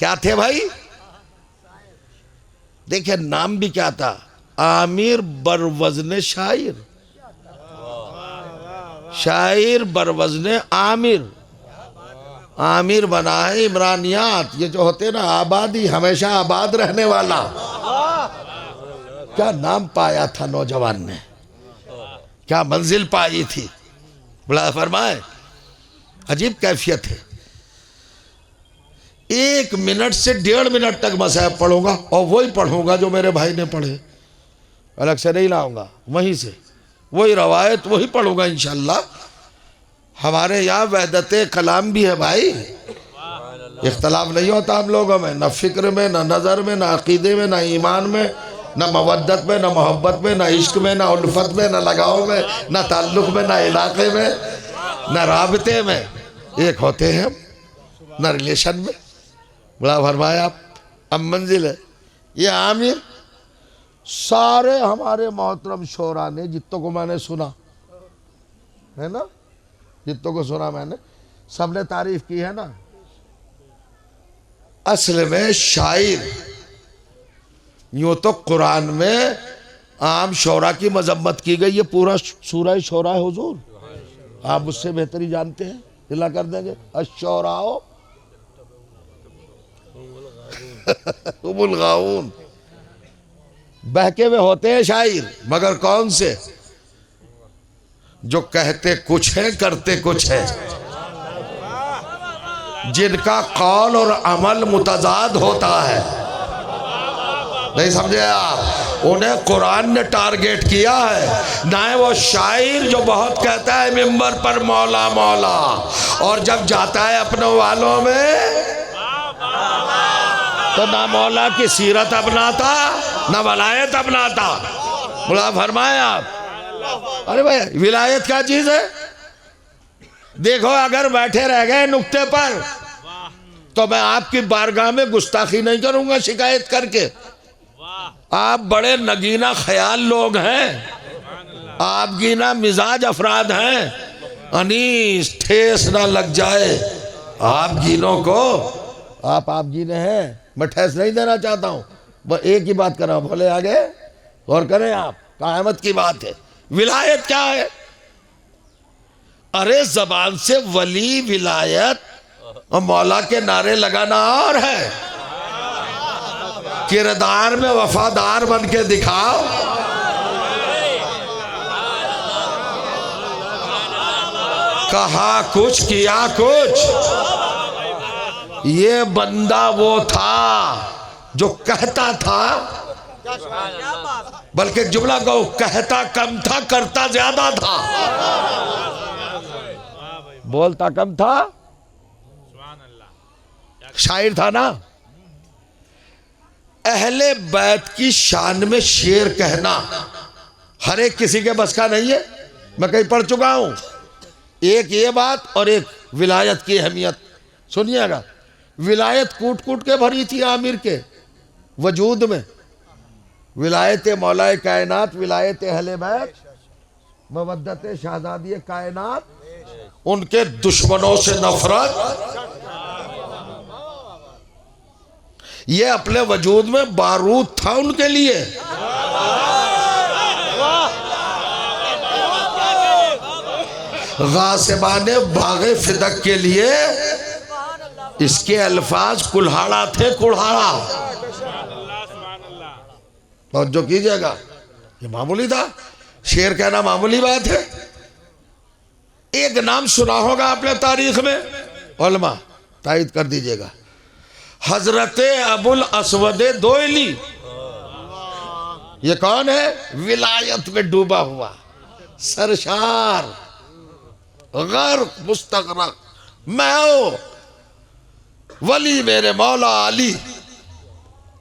क्या थे भाई? देखिए नाम भी क्या था, आमिर बरवज़न शायर, शायर बरवज़न आमिर। आमिर बना है इमरानियात, ये जो होते ना आबादी, हमेशा आबाद रहने वाला। क्या नाम पाया था नौजवान ने, क्या मंजिल पाई थी, बड़ा फरमाए। अजीब कैफियत है। 1 मिनट से 1.5 मिनट तक मसाहब पढ़ूंगा और वही पढ़ूंगा जो मेरे भाई ने पढ़े, अलग से नहीं लाऊंगा, वहीं से वही रवायत वही पढ़ूंगा इंशाल्लाह। हमारे यहाँ वहदत कलाम भी है भाई, इख्तलाफ नहीं होता हम लोगों में, न फ़िक्र में, न नज़र में, न अक़ीदे में, न ईमान में, न मवद्दत में, न मोहब्बत में, न इश्क में, न उल्फत में, न लगाव में, न ताल्लुक़ में, न इलाक़े में, न राबते में। एक होते हैं हम, न रिलेशन में। बड़ा फरमाया आप। अब मंजिल है ये आमिर, सारे हमारे मोहतरम शोरा ने, जितों को मैंने सुना है ना, जितों को सुना मैंने, सब ने तारीफ़ की है ना। असल में शायर, यूँ तो कुरान में आम शोरा की मजम्मत की गई है, पूरा सूरह शोरा है हुजूर, आप मुझसे बेहतर ही जानते हैं, हिला कर देंगे। अश्शोराओ हुमुल गाऊन, बहके में होते हैं शायर, मगर कौन से? जो कहते कुछ है करते कुछ है, जिनका कौल और अमल मुतजाद होता है। नहीं समझे आप? उन्हें कुरान ने टारगेट किया है। ना वो शायर जो बहुत कहता है मिंबर पर मौला मौला, और जब जाता है अपने वालों में तो ना मौला की सीरत अपनाता, ना वलायत अपनाता। बोला फरमाया आप। अरे भाई विलायत क्या चीज है? देखो अगर बैठे रह गए नुक्ते पर तो मैं आपकी बारगाह में गुस्ताखी नहीं करूंगा शिकायत करके। आप बड़े नगीना ख्याल लोग हैं, आप गीना मिजाज अफराद हैं, अनीस ठेस ना लग जाए आप गीनों को। आप गीने हैं, मैं ठेस नहीं देना चाहता हूँ, बस एक ही बात कर रहा हूँ। बोले आगे और करें आप, क़यामत की बात है। विलायत क्या है? अरे जबान से वली विलायत और मौला के नारे लगाना और है, किरदार में वफादार बन के दिखाओ। कहा कुछ किया कुछ। ये बंदा वो था जो कहता था, बल्कि जुमला को कहता कम था करता ज्यादा था। बोलता कम था, शायर था ना। अहले बैत की शान में शेर कहना हर एक किसी के बस का नहीं है। मैं कहीं पढ़ चुका हूं। एक ये बात और एक विलायत की अहमियत सुनिएगा। विलायत कूट कूट के भरी थी आमिर के वजूद में। विलायत मौलाए कायनात, विलायत अहले बैत, मवद्दत शहजादी कायनात, उनके दुश्मनों से नफरत, ये अपने वजूद में बारूद था उनके लिए। गासिबाने बागे फिदक के लिए इसके अल्फाज कुल्हाड़ा थे, कुल्हाड़ा। तवज्जो कीजिएगा, ये मामूली था, शेर कहना मामूली बात है। एक नाम सुना होगा आपने तारीख में, उलमा तायद कर दीजिएगा, हजरत अबुल अस्वद दोयली। ये कौन है? विलायत में डूबा हुआ सरशार, गर्क मुस्तगरक, मैं हूं वली मेरे मौला अली।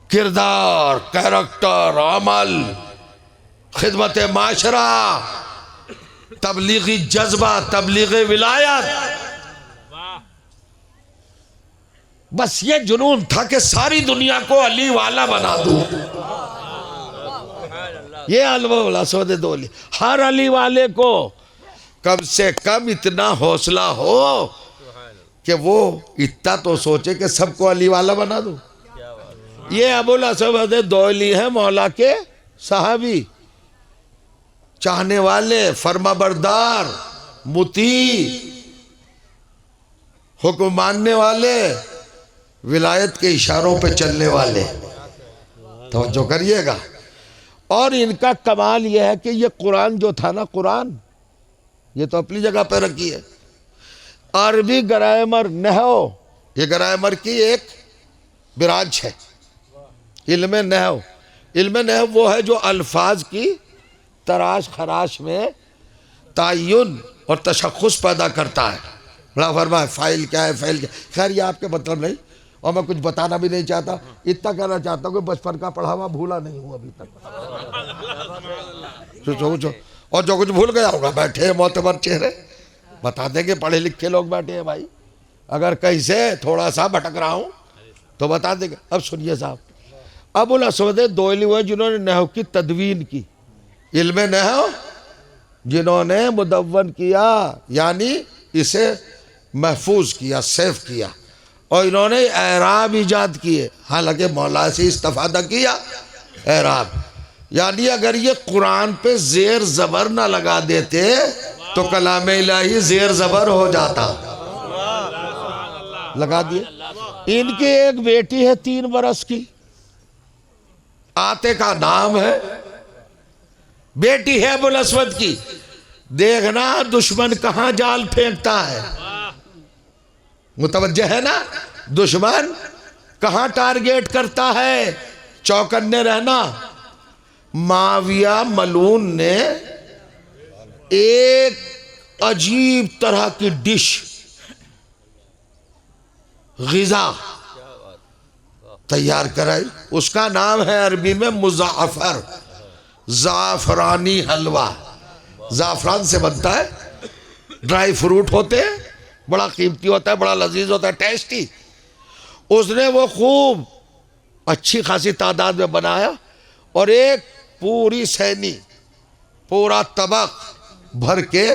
किरदार, कैरेक्टर, अमल, खिदमत माशरा, तबलीगी जज्बा, तबलीगी विलायत, बस ये जुनून था कि सारी दुनिया को अली वाला बना दूं। ये अलवा सौदे दोली, हर अली वाले को कम से कम इतना हौसला हो कि वो इतना तो सोचे कि सबको अली वाला बना दूं। ये अबुल अस्वद दोयली है, मौला के सहाबी, चाहने वाले, फरमाबरदार, मुती, हुक्म मानने वाले, विलायत के इशारों पे चलने वाले। तवज्जो करिएगा। और इनका कमाल यह है कि ये कुरान जो था ना, कुरान ये तो अपनी जगह पे रखी है। अरबी ग्रामर नहव, ये ग्रामर की एक ब्रांच है। इल्म नहव, इल्म नहव वो है जो अल्फाज की तराश खराश में तायुन और तशख्खुस पैदा करता है। बड़ा फरमा फाइल क्या है, फाइल क्या। खैर ये आपके मतलब नहीं, और मैं कुछ बताना भी नहीं चाहता, इतना कहना चाहता हूँ कि बचपन का पढ़ा हुआ भूला नहीं हूँ अभी तक। सोचो, और जो कुछ भूल गया होगा बैठे हैं मोतबर चेहरे, बता देंगे, पढ़े लिखे लोग बैठे हैं भाई, अगर कहीं से थोड़ा सा भटक रहा हूँ तो बता देंगे। अब सुनिए साहब, अबुल अस्वद दोयली हुए जिन्होंने नहव की तदवीन की, इल्म नहव जिन्होंने मुदव्वन किया, यानी इसे महफूज किया, सेफ किया, और इन्होंने एराब इजाद किए, हालांकि मौला से इस्तिफादा किया एराब, यानी अगर ये कुरान पे जेर ज़बर ना लगा देते तो कलाम इलाही जेर ज़बर हो जाता। लगा दिए। इनकी एक बेटी है 3 बरस की, आते का नाम है, बेटी है अबुल अस्वद की। देखना दुश्मन कहां जाल फेंकता है, मुतवज्जह है ना, दुश्मन कहां टारगेट करता है, चौकन्ने रहना। माविया मलून ने एक अजीब तरह की डिश, ग़िज़ा तैयार कराई, उसका नाम है अरबी में मुज़ाफ़र, ज़ाफ़रानी हलवा। ज़ाफ़रान से बनता है, ड्राई फ्रूट होते हैं, बड़ा कीमती होता है, बड़ा लजीज होता है, टेस्टी। उसने वो खूब अच्छी खासी तादाद में बनाया और एक पूरी सैनी, पूरा तबक भर के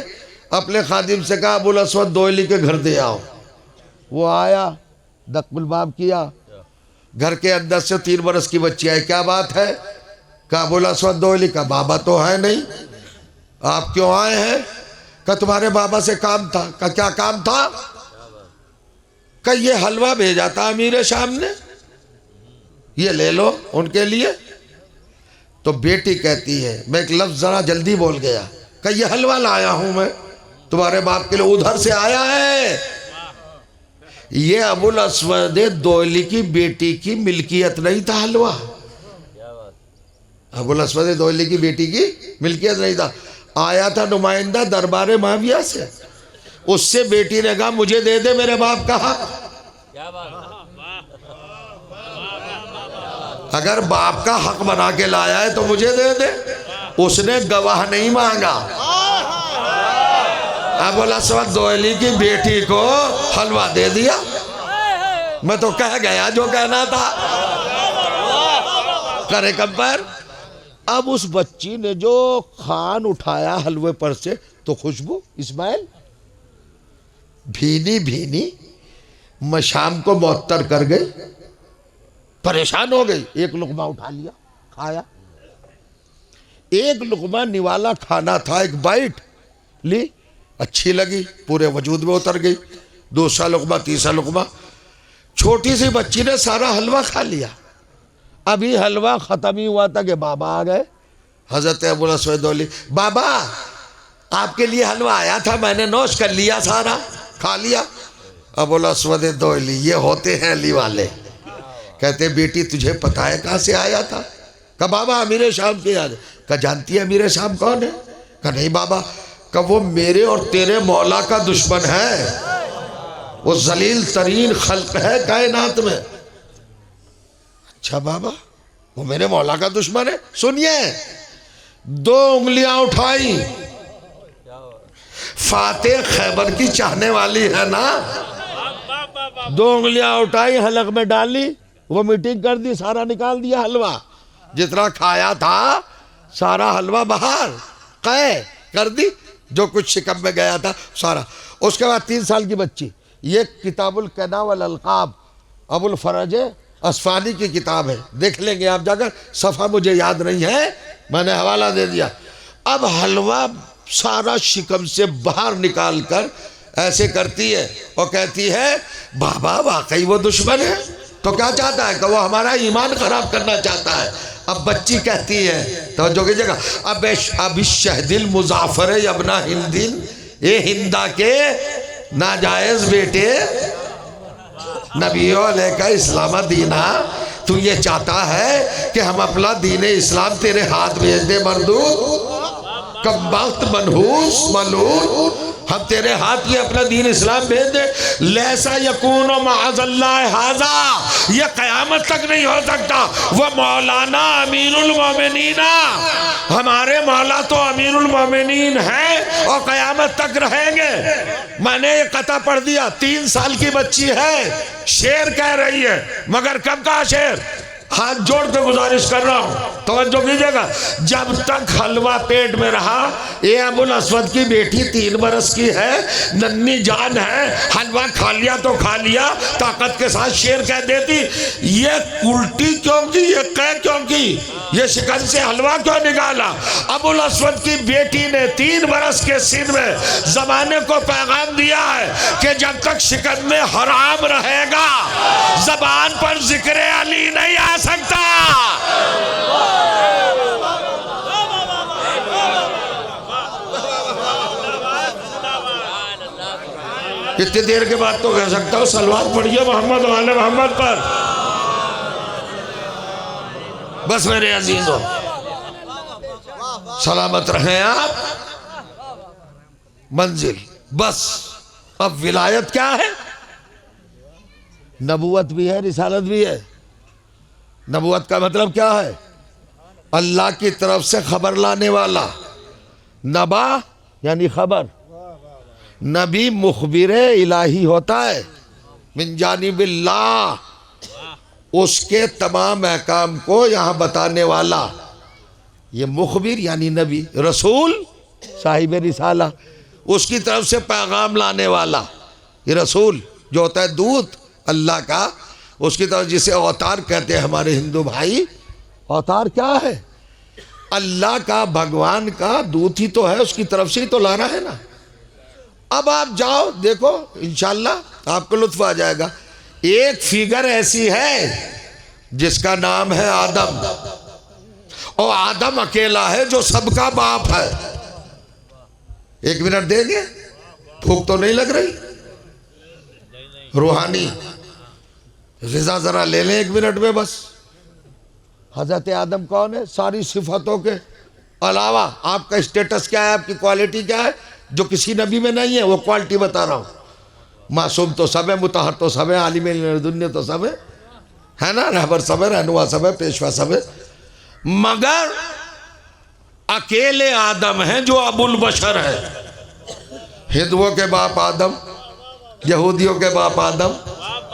अपने खादिम से कहा अबुल अस्वद दोयली के घर दे आओ। वो आया, दक्कुल बाब किया, घर के अंदर से 3 बरस की बच्ची आई। क्या बात है? कहा अबुल अस्वद दोयली का बाबा तो है नहीं, आप क्यों आए हैं? कहा तुम्हारे बाबा से काम था। कहा क्या काम था? कहा ये हलवा भेजा था अमीर शाम ने, ये ले लो उनके लिए। तो बेटी कहती है, मैं एक लफ्ज जरा जल्दी बोल गया, कहा ये हलवा लाया हूं मैं तुम्हारे बाप के लिए, उधर से आया है। ये अबुल अस्वद दोयली की बेटी की मिल्कियत नहीं था हलवा, अबुल अस्वद दोयली की बेटी की मिल्कियत नहीं था, आया था नुमाइंदा दरबार माविया से। उससे बेटी ने कहा मुझे दे दे मेरे बाप का हक। अगर बाप का हक बना के लाया है तो मुझे दे दे। उसने गवाह नहीं मांगा, अबुल अस्वद दोयली की बेटी को हलवा दे दिया। मैं तो कह गया जो कहना था, करे कंपेयर। अब उस बच्ची ने जो खान उठाया हलवे पर से, तो खुशबू इस्माइल भीनी भीनी मशाम को मुअत्तर कर गई, परेशान हो गई। एक लुकमा उठा लिया, खाया। एक लुकमा निवाला खाना था, एक बाइट ली, अच्छी लगी, पूरे वजूद में उतर गई। दूसरा लुकमा, तीसरा लुकमा, छोटी सी बच्ची ने सारा हलवा खा लिया। अभी हलवा ख़त्म ही हुआ था कि बाबा आ गए, हज़रत अबुल अस्वद दोयली। बाबा आपके लिए हलवा आया था, मैंने नोश कर लिया, सारा खा लिया। अबुल अस्वद दोयली, ये होते हैं अली वाले। कहते बेटी तुझे पता है कहाँ से आया था? कहा बाबा अमीर शाम के याद। कहा जानती है अमीर शाम कौन है? कहा नहीं बाबा। कहा वो मेरे और तेरे मौला का दुश्मन है, वो जलील तरीन खल्क है कायनात में। अच्छा बाबा, वो मेरे मौला का दुश्मन है? सुनिए, 2 उंगलियां उठाई, फातेह खैबर की चाहने वाली है ना, 2 उंगलियां उठाई, हलक में डाली, वो मीटिंग कर दी, सारा निकाल दिया हलवा, जितना खाया था सारा हलवा बाहर कै कर दी, जो कुछ शिकम में गया था सारा। उसके बाद 3 साल की बच्ची, ये किताबुल कना वल अलकाब अबुल फरज असफानी की किताब है, देख लेंगे आप जाकर, सफ़ा मुझे याद नहीं है, मैंने हवाला दे दिया। अब हलवा सारा शिकम से बाहर निकाल कर ऐसे करती है और कहती है बाबा वाकई वो दुश्मन है, तो क्या चाहता है कि वो हमारा ईमान खराब करना चाहता है। अब बच्ची कहती है, तो जो की जगह अब शहदिल मुजाफर अबना हिंदिन, ये हिंदा के नाजायज बेटे, नबियों का इस्लाम दीना, तू ये चाहता है कि हम अपना दीन इस्लाम तेरे हाथ भेज दे मर्दू, कम वक्त मनहूस मलून, हम तेरे हाथ में अपना दीन इस्लाम भेज दे। लैसा यकून माअज़ल्लाह हाज़ा, ये क़यामत तक नहीं हो सकता। वह मौलाना अमीरुल मोमिनीना, हमारे मौला तो अमीरुल मोमिनीन है और क़यामत तक रहेंगे। मैंने ये कथा पढ़ दिया, 3 साल की बच्ची है, शेर कह रही है, मगर कब का शेर? हाथ जोड़ के गुजारिश कर रहा हूं, तवज्जो कीजिएगा। जब तक हलवा पेट में रहा, ये अबुल अस्वद की बेटी 3 बरस की है, नन्ही जान है, हलवा खा लिया तो खा लिया, ताकत के साथ शेर कह देती। ये उल्टी क्यों की, ये कह क्यों की, ये शिकन से हलवा क्यों निकाला? अबुल अस्वद की बेटी ने 3 बरस के सिन में जमाने को पैगाम दिया है कि जब तक शिकन में हराम रहेगा, जबान पर जिक्र अली नहीं आ सकता। कितनी देर के बाद तो कह सकता हूं, सलवात पढ़िए मोहम्मद वाले मोहम्मद पर। बस मेरे अजीजों, सलामत रहें आप, मंजिल बस। अब विलायत क्या है? नबूवत भी है, रिसालत भी है। नबूवत का मतलब क्या है? अल्लाह की तरफ से खबर लाने वाला। नबा यानी खबर। नबी मुखबिर इलाही होता है, मिन जानिबिल्लाह, उसके तमाम अहकाम को यहाँ बताने वाला। ये मुखबिर यानी नबी। रसूल साहिब रिसाला, उसकी तरफ से पैगाम लाने वाला। ये रसूल जो होता है दूत अल्लाह का, उसकी तरफ, जिसे अवतार कहते हैं हमारे हिंदू भाई। अवतार क्या है? अल्लाह का, भगवान का दूत ही तो है, उसकी तरफ से ही तो लाना है ना। अब आप जाओ देखो, इंशाल्लाह आपको लुत्फ आ जाएगा। एक फिगर ऐसी है जिसका नाम है आदम, और आदम अकेला है जो सबका बाप है। 1 मिनट देंगे? भूख तो नहीं लग रही? रूहानी रिजा जरा ले लें 1 मिनट में बस। हजरत आदम कौन है? सारी सिफतों के अलावा आपका स्टेटस क्या है, आपकी क्वालिटी क्या है, जो किसी नबी में नहीं है, वो क्वालिटी बता रहा हूँ। मासूम तो सब है, मुतहर तो सब है, आलिम दुनिया तो सब है ना, रहबर सब है, रहनुमा सब है, पेशवा सब है, मगर अकेले आदम है जो अबुल बशर है। हिंदुओं के बाप आदम, यहूदियों के बाप आदम,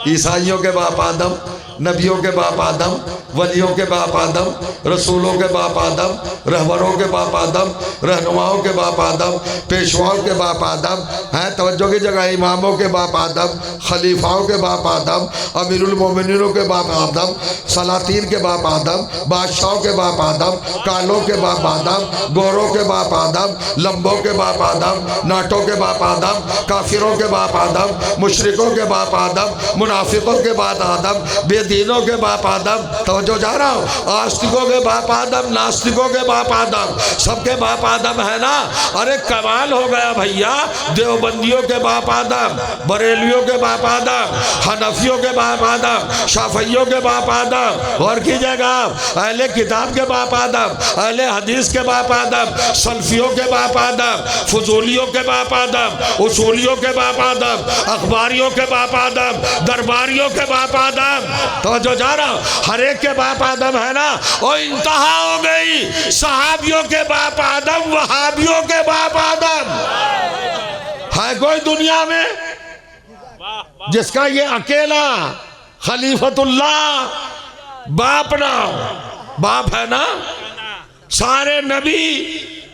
ईसाइयों के बाप आदम, नबियों के बाप आदम, वलियों के बाप आदम, रसूलों के बाप आदम, रहबरों के बाप आदम, रहनुमाओं के बाप आदम, पेशवाओं के बाप आदम हैं, तवज्जो की जगह, इमामों के बाप आदम, खलीफाओं के बाप आदम, अमीरुल मोमिनीनों के बाप आदम, सलातीन के बाप आदम, बादशाहों के बाप आदम, कालों के बाप आदम, गोरों के बाप आदम, लंबों के बाप आदम, नाटों के बाप आदम, काफिरों के बाप आदम, मुशरिकों के बाप आदम, मुनाफिकों के बाप आदम, बेदीनों के बाप आदम, तवज्जो जा रहा हूँ, आस्तिकों के बाप आदम, नास्तिकों के बाप आदम, सबके बाप आदम है ना। अरे कमाल हो गया भैया। देवबंदियों के बाप आदम, बरेलियों के बाप आदम, हनफियों के बाप आदम, शाफियों के बाप आदम, और कीजिएगा अहले किताब के बाप आदम, अहले हदीस के बाप आदम, सल्फियों के बाप आदम, फजूलियों के बाप आदम, उसूलियों के बाप आदम, अखबारियों के बाप आदम, दरबारियों के बाप आदम। तो जो जा रहा हर एक के बाप आदम है ना। और इंतहा हो गई, सहाबियों के बाप आदम, वहाबियों के बाप आदम। है कोई दुनिया में जिसका ये अकेला खलीफतुल्लाह बाप ना? बाप है ना। सारे नबी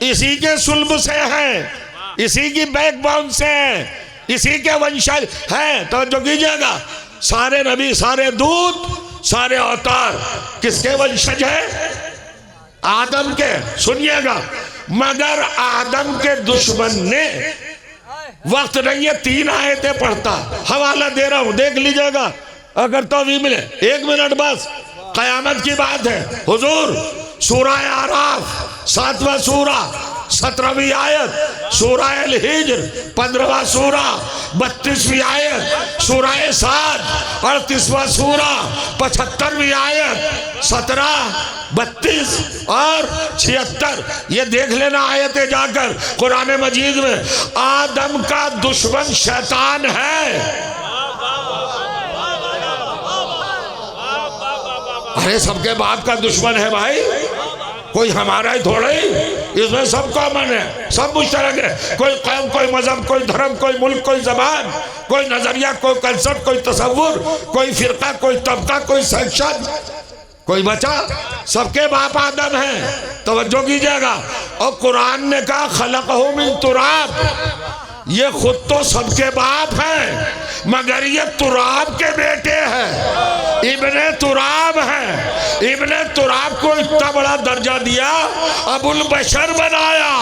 इसी के सुल्ब से हैं, इसी की बैकबोन से हैं, इसी के वंशज हैं। तो जो कीजिएगा, सारे नबी, सारे दूत, सारे अवतार किसके वंशज हैं? आदम के। सुनिएगा, मगर आदम के दुश्मन ने, वक्त नहीं है 3 आयतें पढ़ता, हवाला दे रहा हूं, देख लीजिएगा अगर तो भी मिले। 1 मिनट बस, कयामत की बात है हुजूर। सूरह आराफ 7वां सूरा, 17वीं आयत सूरह अल हिज्र 15वां सूरा 32वीं आयत सूरह साद 38वां सूरा 75वीं आयत 17, 32 और 76। ये देख लेना आयतें जाकर कुरान मजीद में। आदम का दुश्मन शैतान है। अरे सबके बाप का दुश्मन है भाई, कोई हमारा ही थोड़ा ही, इसमें सब कॉमन है, सब मुश्तरक है। कोई कौम, कोई मजहब, कोई धर्म, कोई मुल्क, कोई जबान, कोई नजरिया, कोई कंसेप्ट, कोई तसव्वुर, कोई फिरका, कोई तबका, कोई सेक्शन, कोई बचा, सबके बाप आदम है। तवज्जो कीजिएगा। और कुरान ने कहा खलक़हु मिन तुराब, ये खुद तो सबके बाप हैं मगर ये तुराब के बेटे हैं, इब्ने तुराब हैं। इब्ने तुराब को इतना बड़ा दर्जा दिया, अबुल बशर बनाया।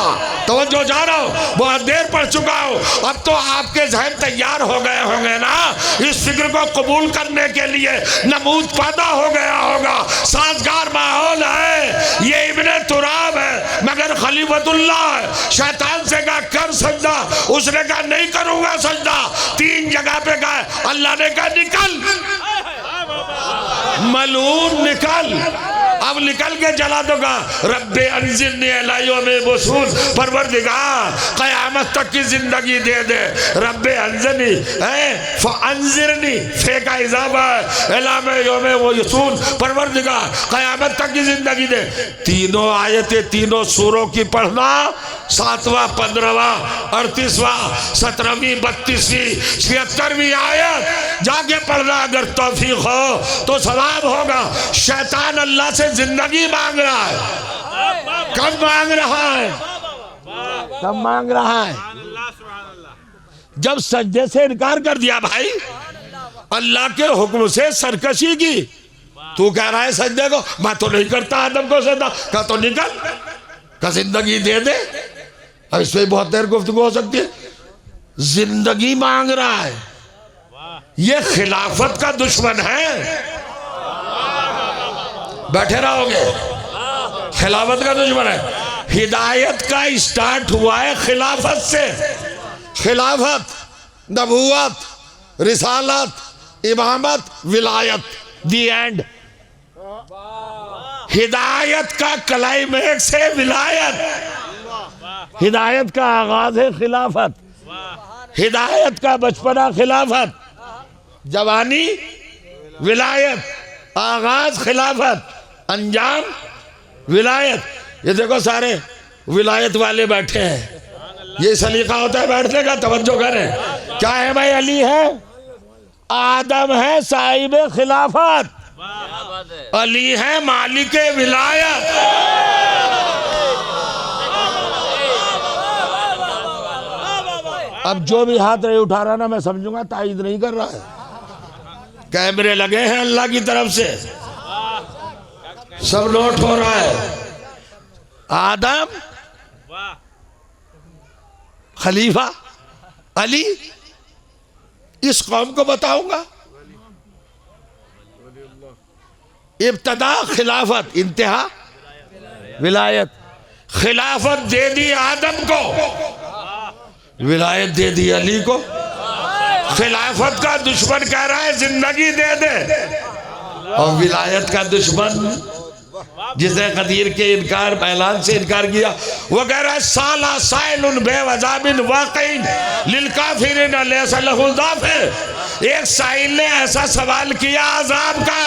तो जो जा रहा हूँ बहुत देर पढ़ चुका हूँ, अब तो आपके जहन तैयार हो गए होंगे ना इस फिक्र को कबूल करने के लिए, नमूद पैदा हो गया होगा, साजगार माहौल है। ये इब्ने तुराब है मगर खलीफतुल्लाह है। शैतान से कहा कर सजदा, उसने कहा नहीं करूंगा सजदा। 3 जगह पे कहा, अल्लाह ने कहा निकल मलून निकल। अब निकल के चला तो कहा रब्बे अंजिरनी इला यौमे बसूस, परवरदिगार क़यामत तक की जिंदगी दे दे। रब्बे अंजिरनी है फअंजिरनी, फे का इजाफा है इला यौमे बसूस, परवरदिगार क़यामत तक की जिंदगी दे। तीनों आयतें तीनों सूरों की पढ़ना, 7वां 15वां 38वां 17वीं 32वीं 76वीं आयत जाके पढ़ना अगर तौफीक हो तो सवाब होगा। शैतान अल्लाह से जिंदगी मांग रहा है। कब मांग रहा है? कब मांग रहा है? जब सजदे से इनकार कर दिया भाई, अल्लाह के हुक्म से सरकशी की। तू कह रहा है सजदे को, मैं तो नहीं करता आदम को सजदा। कहा तो निकल, का जिंदगी दे दे। अब इसमें बहुत देर गुफ्तगू हो सकती है। जिंदगी मांग रहा है, ये खिलाफत का दुश्मन है। बैठे रहोगे, खिलाफत का दुश्मन है। हिदायत का स्टार्ट हुआ है खिलाफत से। खिलाफत, नबूवत, रिसालत, इमामत, विलायत, दी एंड। हिदायत का क्लाइमेक्स है विलायत। हिदायत का आगाज है खिलाफत, हिदायत का बचपना खिलाफत, जवानी विलायत, आगाज खिलाफत, अंजाम विलायत। ये देखो सारे विलायत वाले बैठे हैं, ये सलीका होता है बैठने का। तवज्जो करें, क्या है भाई? अली है, आदम है साहिब खिलाफत, अली है मालिक विलायत। अब जो भी हाथ नहीं उठा रहा ना, मैं समझूंगा तायद नहीं कर रहा है। कैमरे लगे हैं अल्लाह की तरफ से, सब नोट हो रहा है। आदम, खलीफा, अली, इस कौम को बताऊंगा। इब्तदा खिलाफत, इंतहा विलायत। खिलाफत दे दी आदम को, विलायत दे दी अली को। खिलाफत का दुश्मन कह रहा है जिंदगी दे दे, और विलायत का दुश्मन जिसने कदीर के इनकार ऐलान से इनकार किया, वो कह रहा है साला साइलुन बेवजाबिन वाक़ईन लिल काफिरिन लैसा लहु दाफ़िर। एक साइल ने ऐसा सवाल किया अजाब का,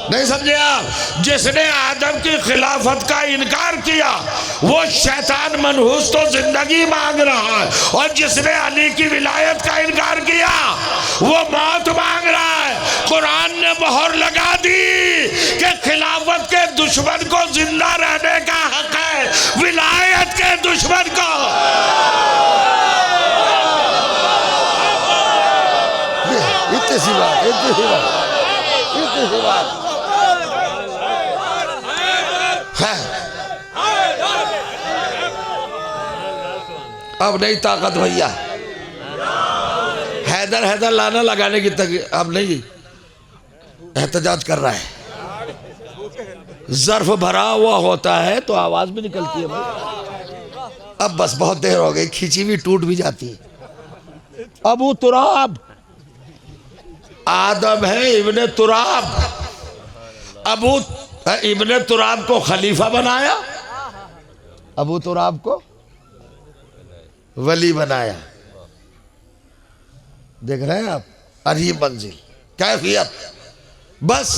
नहीं समझे आप? जिसने आदम की खिलाफत का इनकार किया वो शैतान मनहूस तो जिंदगी मांग रहा है, और जिसने अली की विलायत का इनकार किया वो मौत मांग रहा है। कुरान ने मोहर लगा दी कि खिलाफत के दुश्मन को जिंदा रहने का हक है, विलायत के दुश्मन को। इतनी सी बात, इतनी सी बात, इतनी सी बात है। अब नहीं ताकत भैया, हैदर हैदर लाना लगाने की तक अब नहीं एहतजाज कर रहा है। ज़र्फ भरा हुआ होता है तो आवाज भी निकलती है भाई। अब बस बहुत देर हो गई, खींची हुई टूट भी जाती है। अबू तुराब आदम है, इब्ने तुराब। अबू इब्ने तुराब को खलीफा बनाया, अबू तुराब को वली बनाया। देख रहे हैं आप, अजीब मंजिल, कैफियत। बस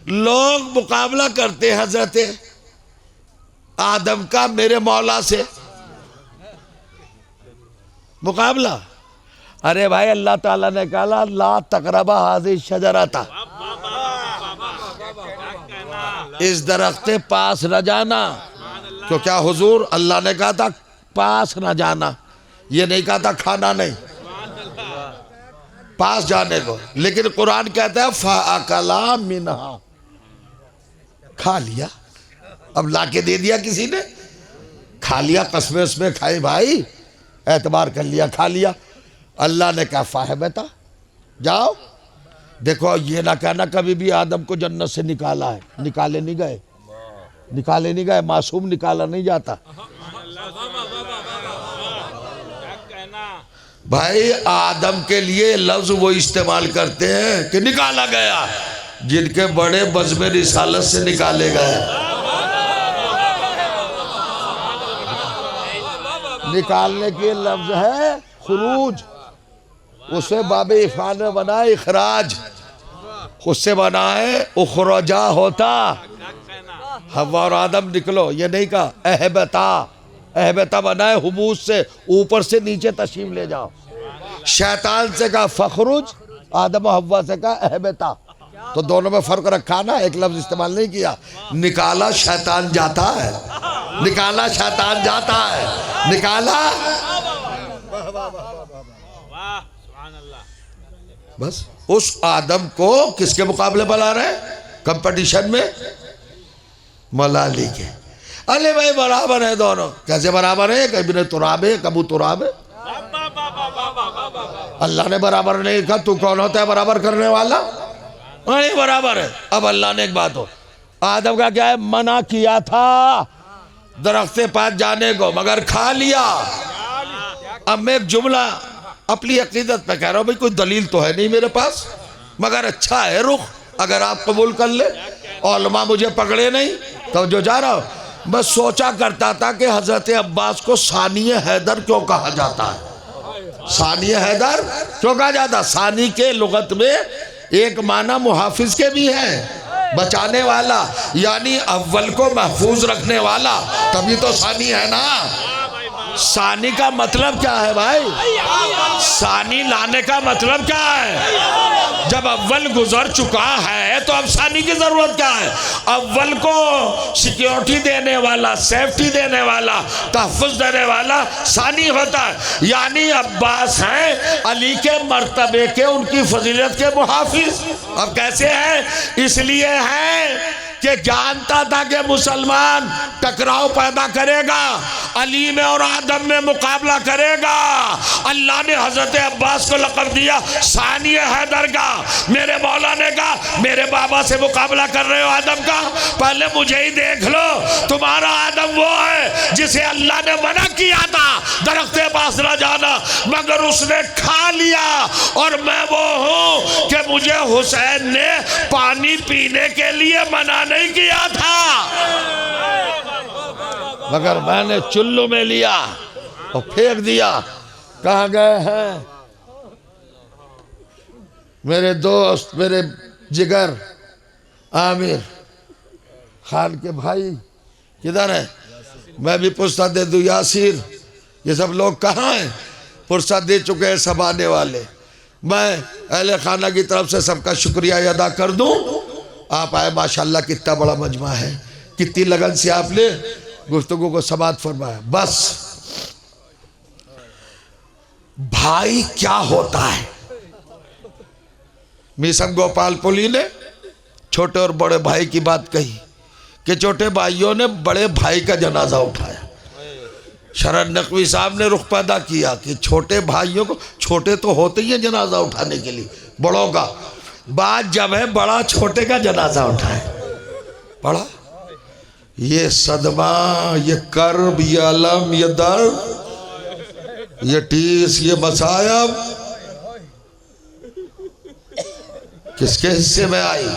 लोग मुकाबला करते हैं हजरत आदम का मेरे मौला से मुकाबला। अरे भाई, अल्लाह ताला ने कहा ला तकरबा हाज़िह शजरता, इस दरख्त के पास न जाना। तो क्या हुजूर, अल्लाह ने कहा था पास न जाना, ये नहीं कहा था खाना नहीं, पास जाने को। लेकिन कुरान कहता है फ़अकला मिनहा, खा लिया। अब लाके दे दिया किसी ने, खा लिया, कसमें उसमें खाई भाई, एतबार कर लिया, खा लिया। अल्लाह ने कहा फ़हबता, जाओ। देखो ये ना कहना कभी भी आदम को जन्नत से निकाला है, निकाले नहीं गए, निकाले नहीं गए, मासूम निकाला नहीं जाता भाई। आदम के लिए लफ्ज वो इस्तेमाल करते हैं कि निकाला गया, जिनके बड़े बज़्म रिसालत से निकाले गए। निकालने के लफ्ज है खुरूज, उसे बाबे इफ़ान में बना है इखराज, उससे बना है उखरजा होता। हव्वा और आदम निकलो, ये नहीं कहा अहबता, अहबता बना है हुबूस से, ऊपर से नीचे तशरीफ ले जाओ। शैतान से कहा फखरुज, आदम और हव्वा से कहा अहबता। तो दोनों में फर्क रखा ना, एक लफ्ज इस्तेमाल नहीं किया। निकाला शैतान जाता है, निकाला शैतान जाता है, निकाला। बस उस आदम को किसके मुकाबले बुला रहे हैं कंपटीशन में? मलाली के। अरे भाई बराबर है दोनों। कैसे बराबर है? कभी तुराब है, कबू तुराब है। अल्लाह ने बराबर नहीं कहा, तू कौन होता है बराबर करने वाला? नहीं बराबर है। अब अल्लाह ने एक बात हो, आदम का क्या है, मना किया था दरख्त के पास जाने को, मगर खा लिया। अब मैं एक जुमला अपनी अकीदत पे कह रहा हूँ भाई, कोई दलील तो है नहीं मेरे पास, मगर अच्छा है रुख, अगर आप कबूल कर ले। औलमा मुझे पकड़े नहीं तो जो जा रहा हूँ, बस सोचा करता था कि हजरत अब्बास को सानी हैदर क्यों कहा जाता है? सानी हैदर क्यों कहा जाता? सानी के लुगत में एक माना मुहाफिज के भी है, बचाने वाला, यानी अव्वल को महफूज रखने वाला, तभी तो सानी है ना। सानी का मतलब क्या है भाई? सानी लाने का मतलब क्या है? जब अव्वल गुजर चुका है तो अब सानी की जरूरत क्या है? अव्वल को सिक्योरिटी देने वाला, सेफ्टी देने वाला, तहफ़्फ़ुज़ देने वाला सानी होता है। यानी अब्बास हैं अली के मर्तबे के, उनकी फजीलत के मुहाफिज। अब कैसे है? इसलिए है कि जानता था कि मुसलमान टकराव पैदा करेगा, अली में और आदम में मुकाबला करेगा। अल्लाह ने हजरत अब्बास को लक़ब दिया सानी हैदर का। मेरे मौला ने कहा मेरे बाबा से मुकाबला कर रहे हो आदम का, पहले मुझे ही देख लो। तुम्हारा आदम वो है जिसे अल्लाह ने मना किया था दरख्त के पास न जाना, मगर उसने खा लिया। और मैं वो हूँ कि मुझे हुसैन ने पानी पीने के लिए मना नहीं किया था, मगर मैंने चुल्लू में लिया और फेंक दिया। कहाँ गए हैं मेरे दोस्त, मेरे जिगर आमिर खान के भाई? किधर है? मैं भी पुरस्कार दे दूं। यासिर, ये सब लोग कहाँ हैं? पुरस्कार दे चुके हैं सब आने वाले। मैं अहले खाना की तरफ से सबका शुक्रिया अदा कर दूं। आप आए, माशाल्लाह कितना बड़ा मजमा है, कितनी लगन से आपने गुफ्तगू को समाअत फरमाया। बस भाई क्या होता है? मिशन गोपालपुरी ने छोटे और बड़े भाई की बात कही कि छोटे भाइयों ने बड़े भाई का जनाजा उठाया। शरद नकवी साहब ने रुख पैदा किया कि छोटे भाइयों को, छोटे तो होते ही है जनाजा उठाने के लिए बड़ों का, बात जब है बड़ा छोटे का जनाजा उठाए। बड़ा ये सदमा, ये कर्ब, ये अलम, ये दर्द, ये टीस, ये मसायब किसके हिस्से में आई?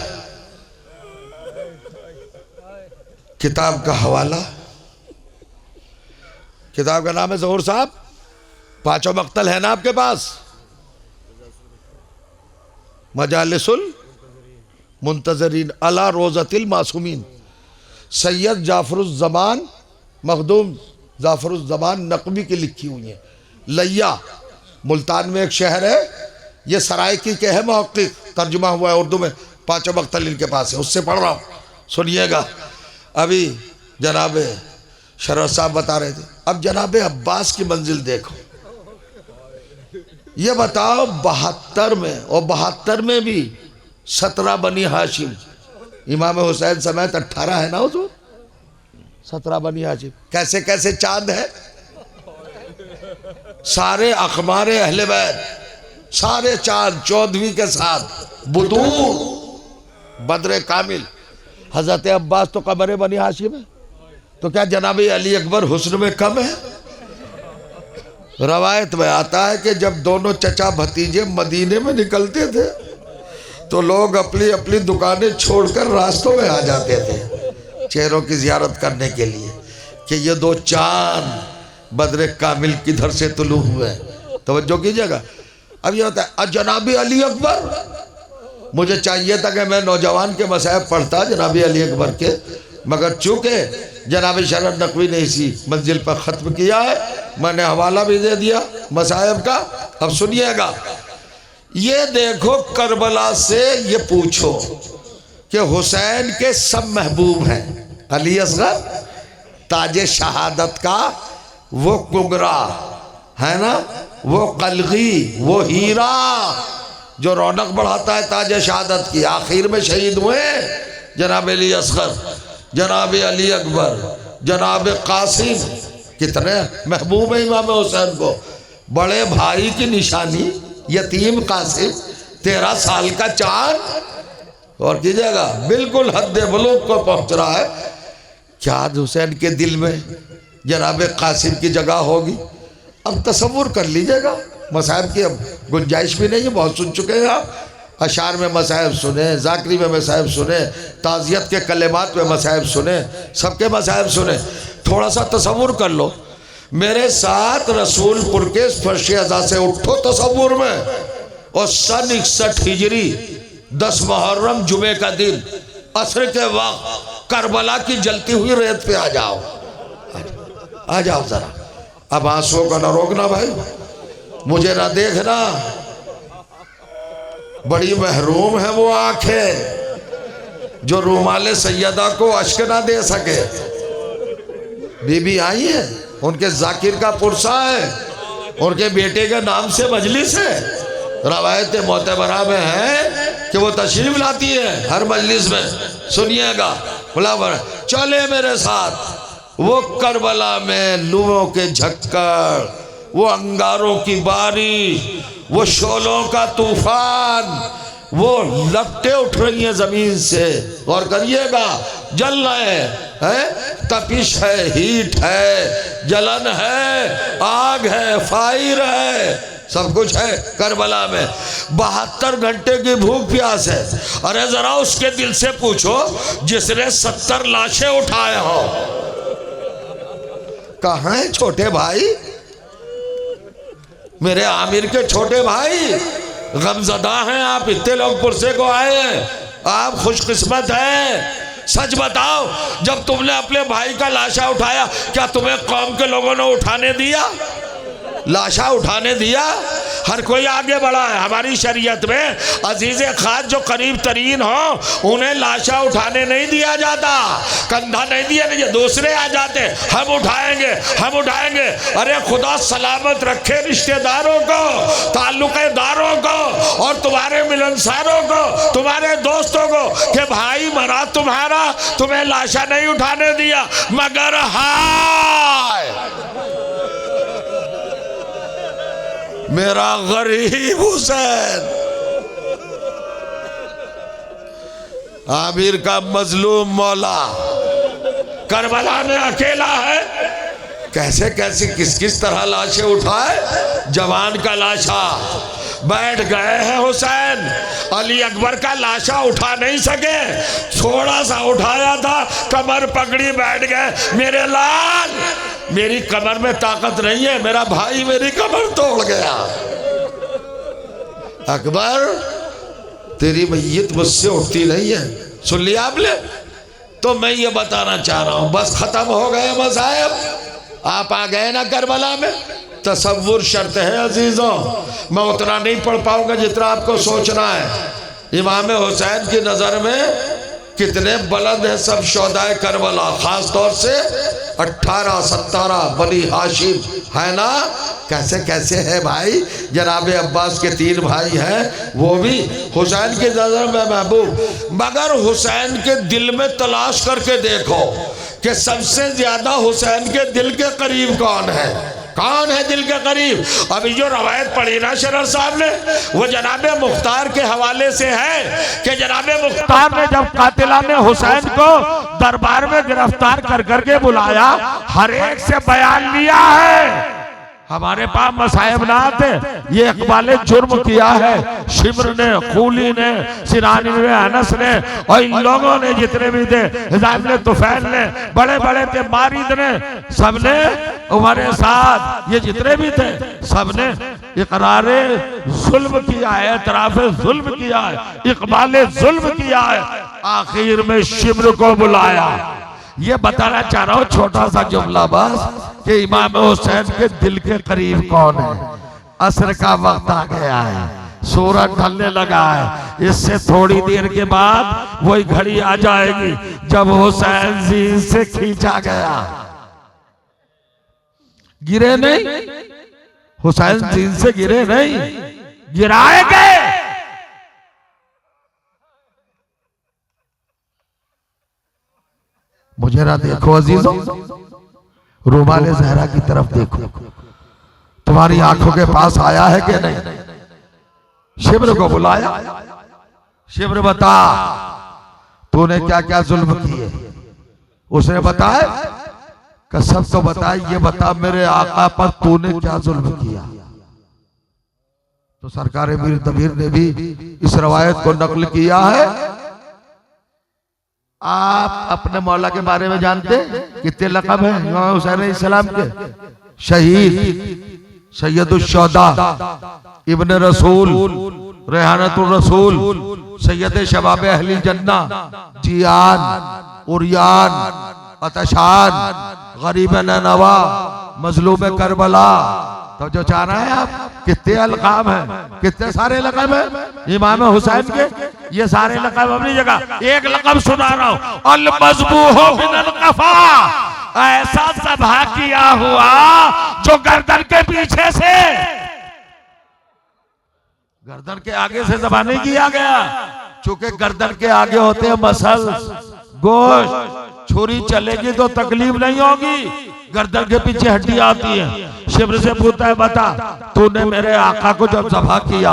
किताब का हवाला, किताब का नाम है ज़हूर साहब, 5 मक्तल है ना आपके पास? मजालिसुल मुंतजरीन अला रोज़तिल मासूमीन, सैयद जाफरुज़्ज़मान मखदूम जाफरुज़्ज़मान नकवी की लिखी हुई है। लैया मुल्तान में एक शहर है, ये सरायकी के है मुहक्किक, तर्जुमा हुआ है उर्दू में, 5 मक्तल इनके पास है, उससे पढ़ रहा हूँ, सुनिएगा। अभी जनाब शरफ साहब बता रहे थे, अब जनाब अब्बास की मंजिल देखो। ये बताओ 72 में, और 72 में भी 17 बनी हाशिम, इमाम हुसैन समेत 18 है ना उसमें, 17 बनी हाशिम, कैसे कैसे चांद है। सारे अखबार अहले बैत, सारे चांद चौधरी के साथ, बुतूर बदरे कामिल। हजरत अब्बास तो कमरे बनी हाशिम है, तो क्या जनाब अली अकबर हुस्न में कम है? रवायत में आता है कि जब दोनों चचा भतीजे मदीने में निकलते थे तो लोग अपनी अपनी दुकानें छोड़कर रास्तों में आ जाते थे चेहरों की जियारत करने के लिए कि ये 2 चांद बदरे कामिल किधर से तुलू हुए। तवज्जो कीजिएगा। अब ये होता है जनाबी अली अकबर, मुझे चाहिए था कि मैं नौजवान के मसाइब पढ़ता जनाबी अली अकबर के, मगर चूँकि जनाब शरफ नकवी ने इसी मंजिल पर ख़त्म किया है, मैंने हवाला भी दे दिया मसाइब का। अब सुनिएगा, ये देखो करबला से ये पूछो कि हुसैन के सब महबूब हैं, अली असगर ताजे शहादत का वो कुगरा है ना, वो कलगी, वो हीरा जो रौनक बढ़ाता है ताजे शहादत की। आखिर में शहीद हुए जनाब अली असगर, जनाब अली अकबर, जनाब कासिम, कितने महबूब है इमाम हुसैन को। बड़े भाई की निशानी यतीम कासिम, 13 साल का चांद, और कीजिएगा बिल्कुल हद बलूग को पहुंच रहा है। क्या हुसैन के दिल में जनाब कासिम की जगह होगी? अब तसव्वुर कर लीजिएगा। मसाइब की अब गुंजाइश भी नहीं है, बहुत सुन चुके हैं आप। अशार में मसाइब सुने, जाकरी में मसाइब सुने, ताज़ियत के कलेमात में मसाइब सुने, सबके मसाइब सुने। थोड़ा सा तसव्वुर कर लो, मेरे साथ रसूलपुर के फर्श अज़ा से उठो तसव्वुर में, और सन 61 हिजरी 10 मुहर्रम जुमे का दिन असर के वक्त करबला की जलती हुई रेत पे आ जाओ, आ जाओ जरा। अब आंसुओं का ना रोकना भाई, मुझे ना देखना, बड़ी महरूम है वो आंखें जो रूमाले सैयदा को अश्क ना दे सके। बीबी आई है, उनके जाकिर का पुरसा है, उनके बेटे के नाम से मजलिस है। रवायत मोतबरा में है कि वो तशरीफ लाती है हर मजलिस में। सुनिएगा, बुला चले मेरे साथ। वो करबला में लुओं के झक्कर, वो अंगारों की बारिश, वो शोलों का तूफान, वो लपटें उठ रही हैं जमीन से। और करिएगा, जल रहे हैं, तपिश है, हीट है, जलन है, आग है, फायर है, सब कुछ है करबला में। 72 घंटे की भूख प्यास है। अरे जरा उसके दिल से पूछो जिसने 70 लाशें उठाए हो। कहाँ है छोटे भाई, मेरे आमिर के छोटे भाई? गमजदा हैं आप, इतने लोग पुरसे को आए हैं, आप खुशकिस्मत हैं। सच बताओ, जब तुमने अपने भाई का लाशा उठाया, क्या तुम्हें कौम के लोगों ने उठाने दिया? लाशा उठाने दिया? हर कोई आगे बढ़ा है। हमारी शरीयत में अजीज़े खास जो करीब तरीन हो उन्हें लाशा उठाने नहीं दिया जाता, कंधा नहीं दिया, नहीं, दूसरे आ जाते, हम उठाएंगे, हम उठाएंगे। अरे खुदा सलामत रखे रिश्तेदारों को, ताल्लुकेदारों को, और तुम्हारे मिलनसारों को, तुम्हारे दोस्तों को कि भाई मरा तुम्हारा, तुम्हें लाशा नहीं उठाने दिया। मगर हाय मेरा गरीब हुसैन, आमिर का मजलूम मौला, करबला में अकेला है। कैसे कैसे किस किस तरह लाशें उठाए, जवान का लाशा बैठ गए हैं हुसैन, अली अकबर का लाशा उठा नहीं सके, थोड़ा सा उठाया था, कमर पकड़ी बैठ गए। मेरे लाल, मेरी कमर में ताकत नहीं है, मेरा भाई मेरी कमर तोड़ गया। अकबर तेरी मैयत मुझसे उठती नहीं है, सुन लिया आपने? तो मैं ये बताना चाह रहा हूं, बस खत्म हो गए मसाइब, आप आ गए ना करबला में। तसव्वुर शर्त है अजीजों, मैं उतना नहीं पढ़ पाऊंगा जितना आपको सोचना है। इमाम हुसैन की नज़र में कितने बुलंद हैं सब शोहदाए करबला, खास तौर से 18 17 बनी हाशिम है ना। कैसे कैसे है भाई, जनाब अब्बास के 3 भाई हैं, वो भी हुसैन की नज़र में महबूब। मगर हुसैन के दिल में तलाश करके देखो कि सबसे ज्यादा हुसैन के दिल के करीब कौन है, कौन है दिल के करीब। अभी जो रवायत पढ़ी ना शरर साहब ने, वो जनाब मुख्तार के हवाले से है कि जनाब मुख्तार ने जब कातिला ने हुसैन को दरबार में गिरफ्तार कर करके बुलाया, हर एक से बयान लिया है। हमारे पास मसाइब ना आते, ये इकबाल जुर्म किया है शिब्र ने, खूली ने, सिनानी ने, अनस ने, और इन लोगों ने जितने भी थे, हिजाब ने, तुफैल ने, बड़े बड़े थे, मारिद ने, सबने हमारे साथ ये जितने भी थे, सबने इकरारे जुल्म किया है, एतराफ़े जुल्म किया है, इकबाल जुल्म किया है। आखिर में शिब्र को बुलाया। ये बताना चाह रहा हूं छोटा सा जुमला बस कि इमाम हुसैन के दिल के करीब कौन है। असर का वक्त आ गया है, सूरज ढलने लगा है, इससे थोड़ी देर के बाद वही घड़ी आ जाएगी जब हुसैन जीन से खींचा गया। गिरे नहीं, हुसैन जीन से गिरे नहीं, गिराए गए। मुझे ना देखो अजीजों, रुमाले ज़हरा की तरफ देखो, तुम्हारी आंखों के पास आया है कि नहीं। शिब्र को बुलाया, शिब्र बता तूने क्या क्या जुल्म किए। उसने बताया, कसम तो बता, ये बता मेरे आका पर तूने क्या जुल्म किया। तो सरकार मीर तबीर ने भी इस रवायत को नकल किया है। आप अपने मौला के बारे में जानते कितने लक़ब हैं इमाम हुसैन अलैहिस्सलाम के? शहीद, सैयदुल शुहदा, इब्न रसूल, रेहानतुर रसूल, सैयद शबाब अहली जन्ना, जियान, उरियान, अतशान, गरीब नवा, मजलूम करबला। तो जो चाह रहे हैं आप, कितने अलकाम हैं, कितने सारे लक़ब हैं इमाम हुसैन के। ये सारे लक़ब अपनी जगह, एक लक़ब सुना रहा हूं, अल मज़बूह मिनल क़फ़ा, ऐसा ज़ब्ह किया हुआ जो गर्दन के पीछे से, गर्दन के आगे से ज़ब्ह नहीं किया गया, चूंकि गर्दन के आगे होते हैं मसल, गोश्त, छुरी चलेगी तो तकलीफ नहीं होगी, गर्दन के पीछे हड्डी आती है। शिब्र से पूछता है, बता तूने मेरे आका को जब ज़ब्ह किया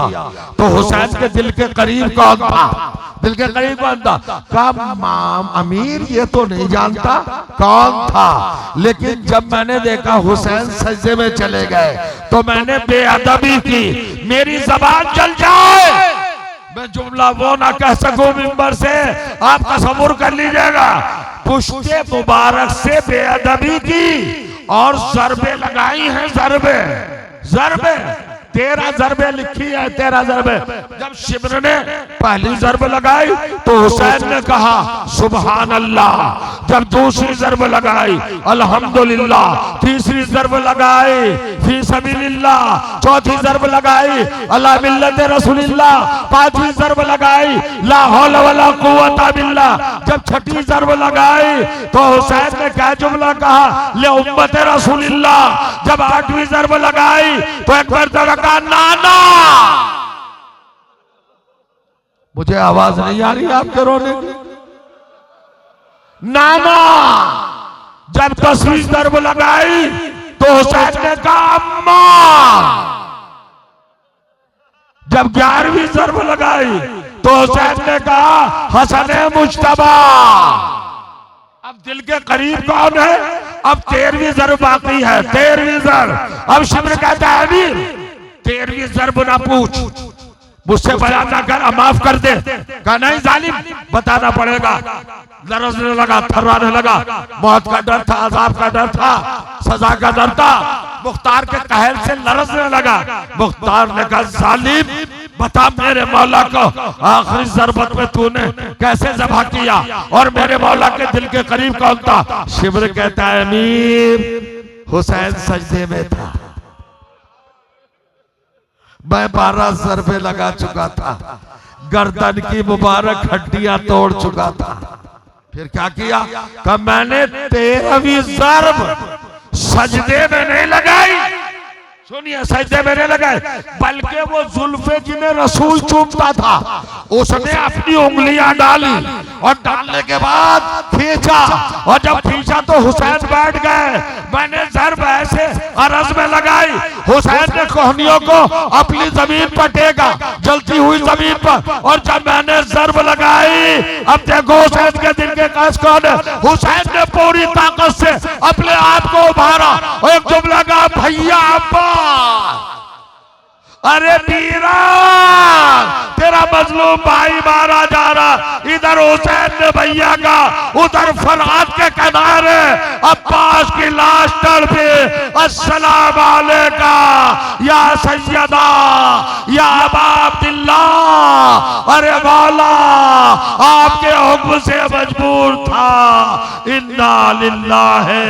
तो हुसैन के दिल के करीब कौन था, दिल के करीब कौन था? कहा अमीर ये तो नहीं जानता कौन था, लेकिन जब मैंने देखा हुसैन सजदे में चले गए तो मैंने बेअदबी की, मेरी ज़बान जल जाए, मैं जुमला वो ना कह सकूं मिंबर से, आप तसव्वुर कर लीजिएगा। पुश्ते मुबारक से बेअदबी की और ज़रबे लगाई हैं, ज़रबे, ज़रबे 13 ज़रबे लिखी है, 13 ज़रबे। जब शिब्र ने पहली ज़रब लगाई तो हुसैन ने कहा सुभान अल्लाह, जब दूसरी ज़रब लगाई अल्हम्दुलिल्लाह, तीसरी ज़रब लगाई फी सबीलिल्लाह, चौथी ज़रब लगाई अला मिल्लत रसूलिल्लाह, पांचवी ज़रब लगाई ला हौला वला कुव्वता बिल्लाह, जब छठी ज़रब लगाई तो हुसैन ने क्या जुमला कहा, ले उम्मत रसूलिल्लाह। जब आठवीं ज़रब लगाई तो एक बार नाना, मुझे आवाज नहीं आ रही आपके रोने की, नाना। जब 10वीं ज़रब लगाई तो हुसैन ने कहा अम्मा। जब 11वीं ज़रब लगाई तो हुसैन ने कहा हसन मुज्तबा। अब दिल के करीब कौन है? अब 13वीं ज़र्ब बाकी है, 13वीं ज़र्ब। अब शिब्र कहता है अमीर 13वीं ज़र्ब ना पूछ, मुझसे बयान ना कर, माफ कर दे। कहा नहीं जालिम, बताना पड़ेगा। लरजने लगा, थर्राने लगा, मौत का डर था, अजाब का डर था, सजा का डर था। मुख्तार के कहल से लरजने लगा। मुख्तार ने कहा जालिम बता मेरे मौला को आखिरी ज़रबत में तूने कैसे ज़बह किया और मेरे मौला के दिल के करीब कौन था? शिब्र कहता है अमीर हुसैन सजदे में था, मैं 12 ज़रबे लगा चुका था, गर्दन की मुबारक हड्डियां तोड़ चुका था। फिर क्या किया? कि मैंने 13वीं ज़रब सजदे में नहीं लगाई, सुनिए सजदे में नहीं लगाए, बल्कि वो जुल्फे जिन्हें रसूल चूमता था उसने अपनी उंगलियां डाली और डालने के बाद खींचा, और जब खींचा तो हुसैन बैठ गए। मैंने ज़र्ब ऐसे अरज में लगाई, हुसैन ने कोहनियों को अपनी जमीन पर टेका, जलती हुई जमीन पर, और जब मैंने ज़र्ब लगाई, अब देखो हुसैन के दिल के काश कौन है? हुसैन ने पूरी ताकत से अपने आप को उभारा और एक जुमला कहा, भैया अब्बा, अरे पीरा तेरा मजलूम भाई मारा जा रहा। इधर हुसैन ने भैया का, उधर फरहाद के किनारे अब्बास की लाश तड़पे। अस्सलाम अलैका या सैयदा या अबा अब्दुल्ला, अरे मौला आपके हुक्म से मजबूर था। इन्ना लिल्लाहि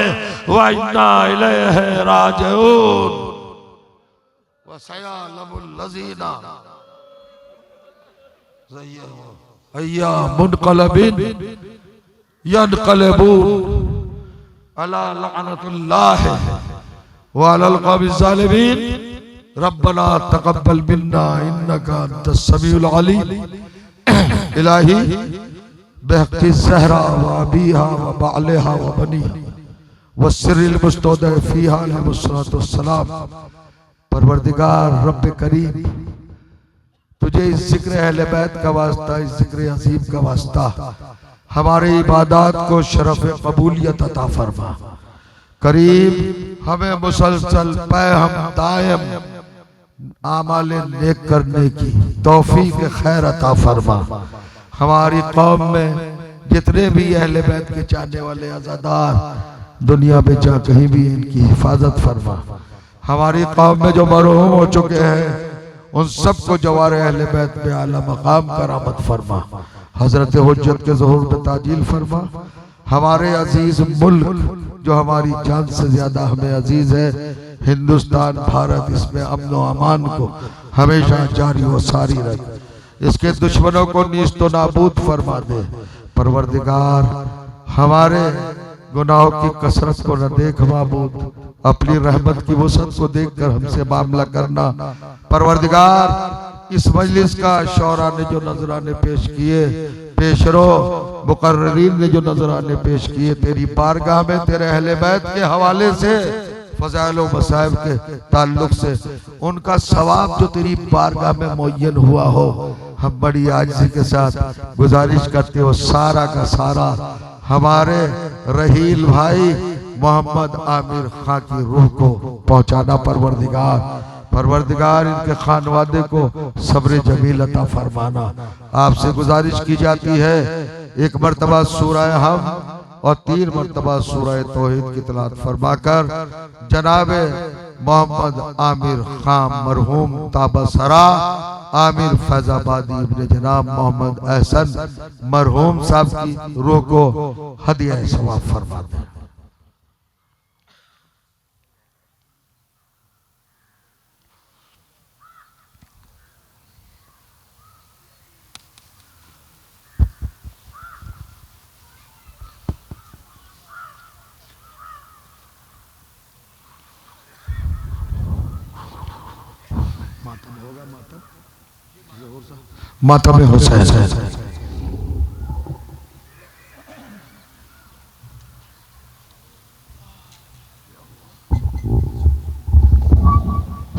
व इन्ना इलैहि राजिऊन। मुनक़लिबिन यनक़लिबून अला लअनतुल्लाहि व अलल क़ौमिज़ ज़ालिमीन। रब्बना तक़ब्बल मिन्ना इन्नका अंतस समीउल अलीम। इलाही बिहक़्क़ि ज़हरा व अबीहा व बालिहा व बनीहा व सिर्रिल मुस्तौदा फ़ीहा अलैहिस्सलातु वस्सलाम। परवरदिगार रब्ब करीम, तुझे इस जिक्र अहले बैत का वास्ता, इस जिक्र अजीम का वास्ता, हमारी इबादत को शरफ कबूलियत अता फरमा। करीम हमें मुसलसल पैहम दायम आमाल नेक करने की तौफीक खैर अता फरमा। हमारी कौम में जितने भी अहले बैत के चाहने वाले अज़ादार दुनिया में जा कहीं भी इनकी हिफाजत फरमा। हमारी कौम में जो मरहूम हो चुके हैं उन सबको जवार अहले बैत में आला मकाम करामत फरमा। हजरत हुज्जत के ज़ुहूर में ताजील फरमा। हमारे अजीज मुल्क जो हमारी जान से ज्यादा हमें अजीज है, हिंदुस्तान भारत, इसमें अमन व अमान को हमेशा जारी व सारी रहे। इसके दुश्मनों को नीस्त व नाबूद फरमा दे। परवरदिगार हमारे गुनाहों की कसरत को न देख माबूद, अपनी रहमत की वसअत को देखकर हमसे मामला करना। परवरदिगार इस मजलिस का शौरा ने जो नजराने पेश किए, पेशरो मुकर्ररीन ने जो नजराने पेश किए, तेरी बारगाह में तेरे अहले बैत के हवाले से, फज़ाइल व मसाइब के ताल्लुक से उनका सवाब जो तेरी बारगाह में मुअय्यन हुआ हो, हम बड़ी आजिज़ी के साथ गुजारिश करते हो सारा का सारा हमारे रहील भाई मोहम्मद आमिर खां की रूह को पहुंचाना। परवरदिगार इनके खानवादे को सब्र जमील अता फरमाना। आपसे गुजारिश की जाती है, एक मरतबा सूरह हम और 3 मरतबा सूरह तौहीद की तिलावत फरमाकर जनाबे मोहम्मद आमिर खां मरहूम ताबसरा आमिर फैजाबादी इब्ने जनाब मोहम्मद एहसन मरहूम साहब की रूह को हदिया सवाब फरमा दें। मातम हुसैन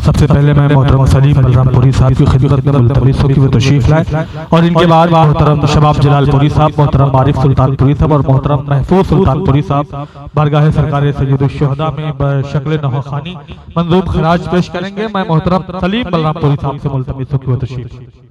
सबसे सबसे पहले मैं मोहतरम सलीम बलरामपुरी साहब की खिदमत में मुल्तमिस हूं कि वो तशरीफ लाए और इनके बाद मोहतरम शबाब जलालपुरी साहब, मोहतरम आरिफ सुल्तानपुरी साहब और मोहतरम महफूज सुल्तानपुरी साहब बारगाह सरकार सैयदुश शुहदा में बशक्ल नौखानी मंजूम खराज पेश करेंगे। मैं मोहतरम सलीम बलरामपुरी साहब से मुल्तमिस हूं कि वो तशरीफ